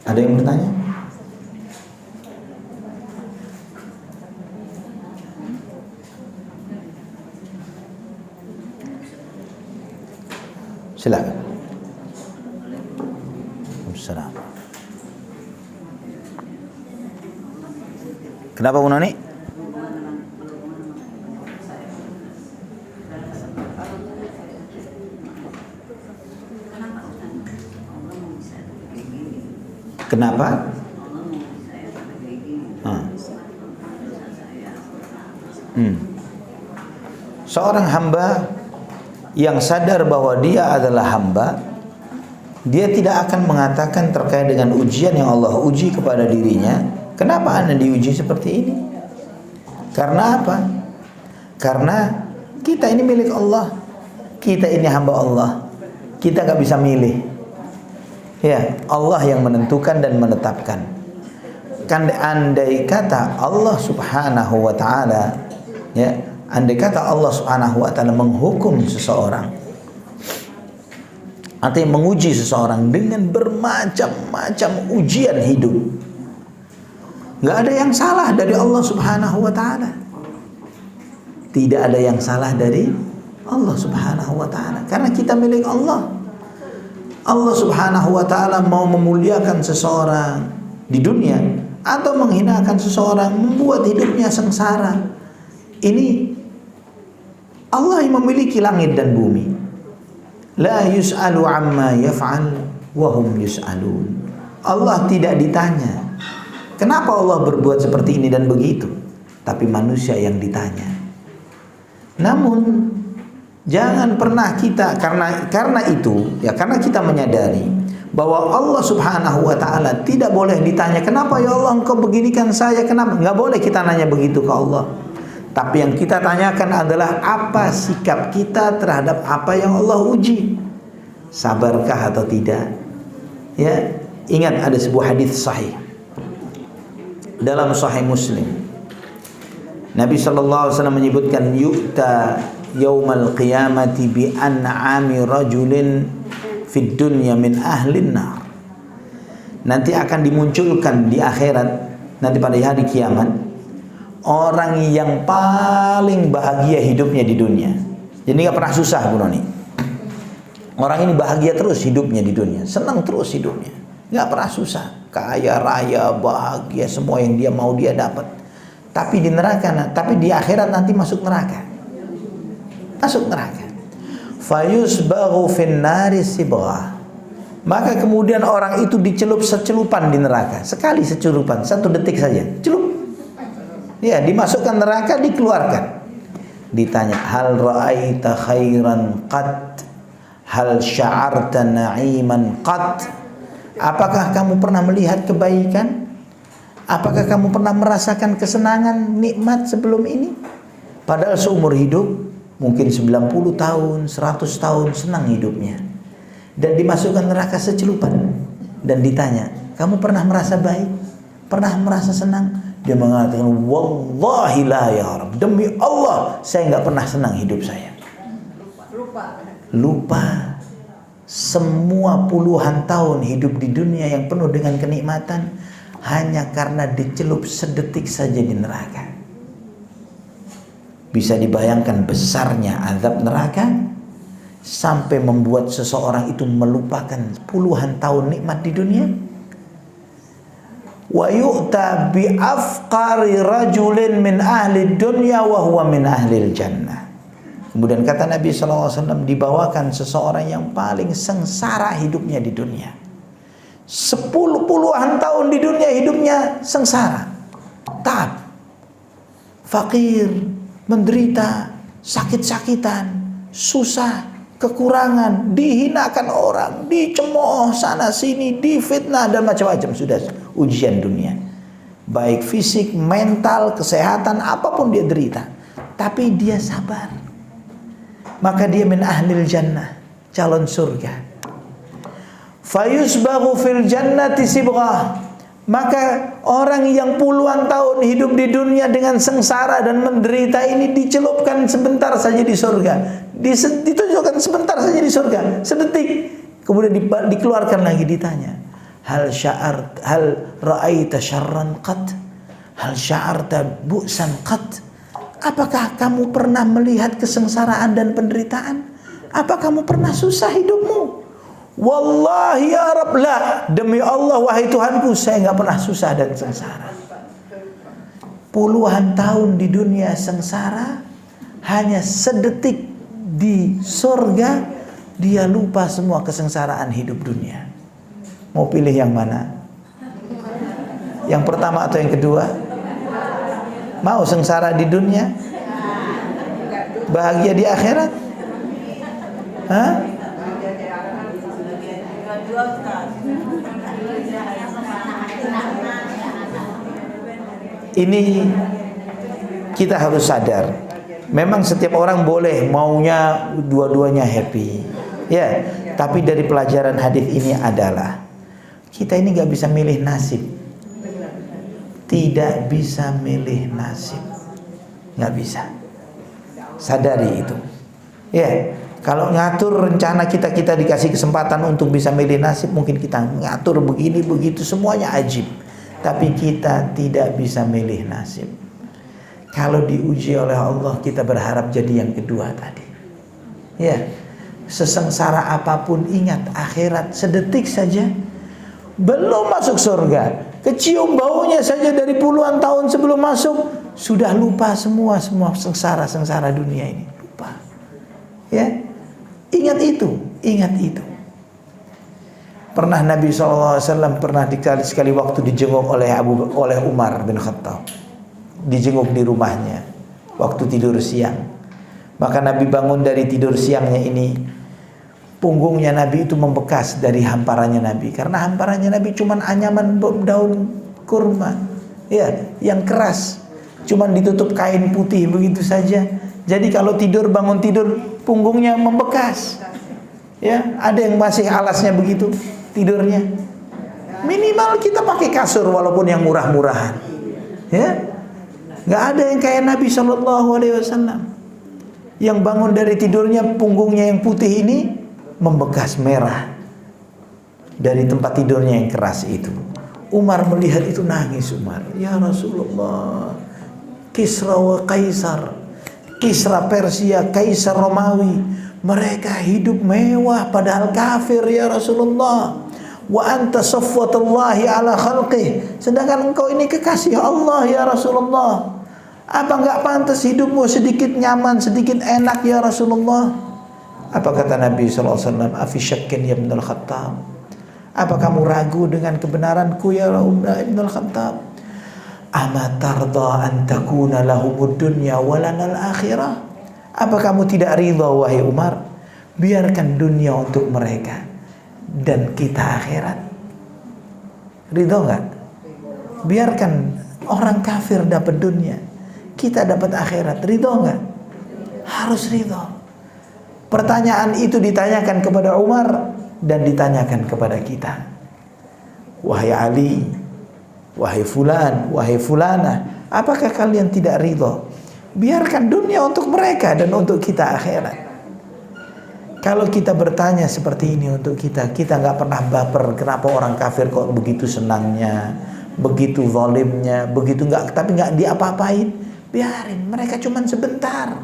Speaker 1: Ada yang bertanya? Silakan. Assalamualaikum. Kenapa Bu Noni? Kenapa? Seorang hamba yang sadar bahwa dia adalah hamba, dia tidak akan mengatakan terkait dengan ujian yang Allah uji kepada dirinya, kenapa Anda diuji seperti ini? Karena apa? Karena kita ini milik Allah, kita ini hamba Allah, kita gak bisa milih. Ya, Allah yang menentukan dan menetapkan. Kan andai kata Allah Subhanahu wa taala, ya, andai kata Allah Subhanahu wa taala menghukum seseorang, artinya menguji seseorang dengan bermacam-macam ujian hidup, nggak ada yang salah dari Allah Subhanahu wa taala. Tidak ada yang salah dari Allah Subhanahu wa taala, karena kita milik Allah. Allah Subhanahu wa taala mau memuliakan seseorang di dunia atau menghinakan seseorang, membuat hidupnya sengsara. Ini Allah yang memiliki langit dan bumi. La yus'alu amma yaf'al wa hum yus'alun. Allah tidak ditanya kenapa Allah berbuat seperti ini dan begitu, tapi manusia yang ditanya. Namun jangan pernah kita karena itu, ya, karena kita menyadari bahwa Allah Subhanahu wa taala tidak boleh ditanya, kenapa ya Allah engkau beginikan saya, kenapa? Enggak boleh kita nanya begitu ke Allah. Tapi yang kita tanyakan adalah apa sikap kita terhadap apa yang Allah uji. Sabarkah atau tidak? Ya, ingat ada sebuah hadis sahih dalam Sahih Muslim. Nabi sallallahu alaihi wasallam menyebutkan yu'ta yaumal qiyamati bi an'ami rajulin fid dunya min ahlin nar. Nanti akan dimunculkan di akhirat, nanti pada hari kiamat, orang yang paling bahagia hidupnya di dunia. Jadi nggak pernah susah, Bu Noni. Orang ini bahagia terus hidupnya di dunia, senang terus hidupnya, nggak pernah susah, kaya raya, bahagia, semua yang dia mau dia dapat. Tapi di neraka, tapi di akhirat nanti masuk neraka. Masuk neraka. Fayusbaghu fin nari sibghah. Maka kemudian orang itu dicelup secelupan di neraka. Sekali secelupan, 1 detik saja. Celup. Ya, dimasukkan neraka, dikeluarkan. Ditanya, hal ra'aita khairan qat? Hal sya'arta na'iman qat? Apakah kamu pernah melihat kebaikan? Apakah kamu pernah merasakan kesenangan, nikmat sebelum ini? Padahal seumur hidup mungkin 90 tahun, 100 tahun senang hidupnya, dan dimasukkan neraka secelupan dan ditanya, kamu pernah merasa baik? Pernah merasa senang? Dia mengatakan, wallahi la ya Rabb, demi Allah saya nggak pernah senang hidup saya. Lupa semua puluhan tahun hidup di dunia yang penuh dengan kenikmatan hanya karena dicelup sedetik saja di neraka. Bisa dibayangkan besarnya azab neraka sampai membuat seseorang itu melupakan puluhan tahun nikmat di dunia. Wa yu'ta bi afqari rajulin min ahli dunya wa huwa min ahli jannah. Kemudian kata Nabi SAW, dibawakan seseorang yang paling sengsara hidupnya di dunia. 10 puluhan tahun di dunia hidupnya sengsara, taab, fakir, menderita, sakit-sakitan, susah, kekurangan, dihinakan orang, dicemooh sana sini, difitnah dan macam-macam. Sudah ujian dunia, baik fisik, mental, kesehatan, apapun dia derita, tapi dia sabar. Maka dia min ahlil jannah, calon surga. Fayusbaghu fil jannati sibghah. Maka orang yang puluhan tahun hidup di dunia dengan sengsara dan menderita ini dicelupkan sebentar saja di surga. Ditunjukkan sebentar saja di surga, sedetik. Kemudian dikeluarkan lagi, ditanya, hal ra'aita syarran qat? Hal sya'arta bu'san qat? Apakah kamu pernah melihat kesengsaraan dan penderitaan? Apa kamu pernah susah hidupmu? Wallahi ya Rabb, la, demi Allah wahai Tuhanku, saya nggak pernah susah dan sengsara. Puluhan tahun di dunia sengsara, hanya sedetik di surga dia lupa semua kesengsaraan hidup dunia. Mau pilih yang mana? Yang pertama atau yang kedua? Mau sengsara di dunia, bahagia di akhirat? Hah? Ini kita harus sadar. Memang setiap orang boleh maunya dua-duanya happy, ya. Tapi dari pelajaran hadis ini adalah kita ini nggak bisa milih nasib, tidak bisa milih nasib, nggak bisa. Sadari itu, ya. Kalau ngatur rencana kita dikasih kesempatan untuk bisa milih nasib, mungkin kita ngatur begini begitu semuanya ajib. Tapi kita tidak bisa milih nasib. Kalau diuji oleh Allah, kita berharap jadi yang kedua tadi. Ya, sesengsara apapun ingat akhirat sedetik saja. Belum masuk surga, kecium baunya saja dari puluhan tahun sebelum masuk, sudah lupa semua sengsara dunia ini. Lupa. Ya, ingat itu, ingat itu. Pernah Nabi SAW pernah sekali waktu dijenguk oleh Umar bin Khattab, dijenguk di rumahnya waktu tidur siang. Maka Nabi bangun dari tidur siangnya ini, punggungnya Nabi itu membekas dari hamparannya Nabi, karena hamparannya Nabi cuman anyaman daun kurma, ya, yang keras, cuman ditutup kain putih begitu saja. Jadi kalau tidur, bangun tidur, punggungnya membekas. Ya, ada yang masih alasnya begitu tidurnya. Minimal kita pakai kasur walaupun yang murah-murahan. Ya, nggak ada yang kayak Nabi SAW yang bangun dari tidurnya punggungnya yang putih ini membekas merah dari tempat tidurnya yang keras itu. Umar melihat itu nangis. Umar, ya Rasulullah, Kisra wa Kaisar, Kisra Persia, Kaisar Romawi, mereka hidup mewah padahal kafir ya Rasulullah. Wa anta safwatullahi ala khalqih, sedangkan engkau ini kekasih Allah ya Rasulullah. Apa enggak pantas hidupmu sedikit nyaman, sedikit enak ya Rasulullah? Apa kata Nabi SAW? Afi syakkin ya Ibnul Khattab, apa kamu ragu dengan kebenaranku ya Ibnul Khattab? Ama tarda an takuna lahumud dunya walanal akhirah, apa kamu tidak ridha wahai Umar, biarkan dunia untuk mereka dan kita akhirat? Ridha enggak? Biarkan orang kafir dapat dunia, kita dapat akhirat. Ridha enggak? Harus ridha. Pertanyaan itu ditanyakan kepada Umar dan ditanyakan kepada kita. Wahai Ali, wahai fulan, wahai fulana, apakah kalian tidak ridha? Biarkan dunia untuk mereka dan untuk kita akhirat. Kalau kita bertanya seperti ini untuk kita nggak pernah baper. Kenapa orang kafir kok begitu senangnya, begitu zalimnya, begitu tapi nggak diapa-apain? Biarin, mereka cuman sebentar.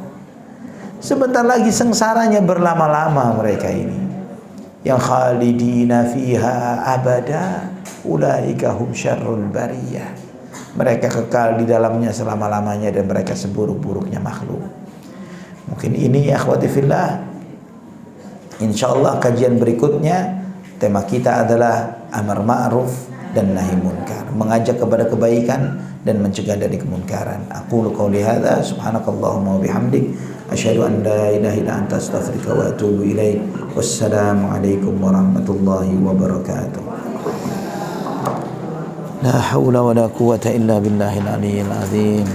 Speaker 1: Sebentar lagi sengsaranya berlama-lama mereka ini. Yang khalidina fiha abada, ulaika hum syarrul bariyah. Mereka kekal di dalamnya selama-lamanya dan mereka seburuk-buruknya makhluk. Mungkin ini ya akhwati fillah. Insyaallah kajian berikutnya tema kita adalah amar ma'ruf dan nahi munkar, mengajak kepada kebaikan dan mencegah dari kemunkaran. Aqulu qouli hadza subhanakallahumma wa bihamdik asyhadu an la ilaha illa anta astaghfiruka wa atubu ilaik. Wassalamu alaikum warahmatullahi wabarakatuh. La haula wala quwwata illa billahil aliyyil azim.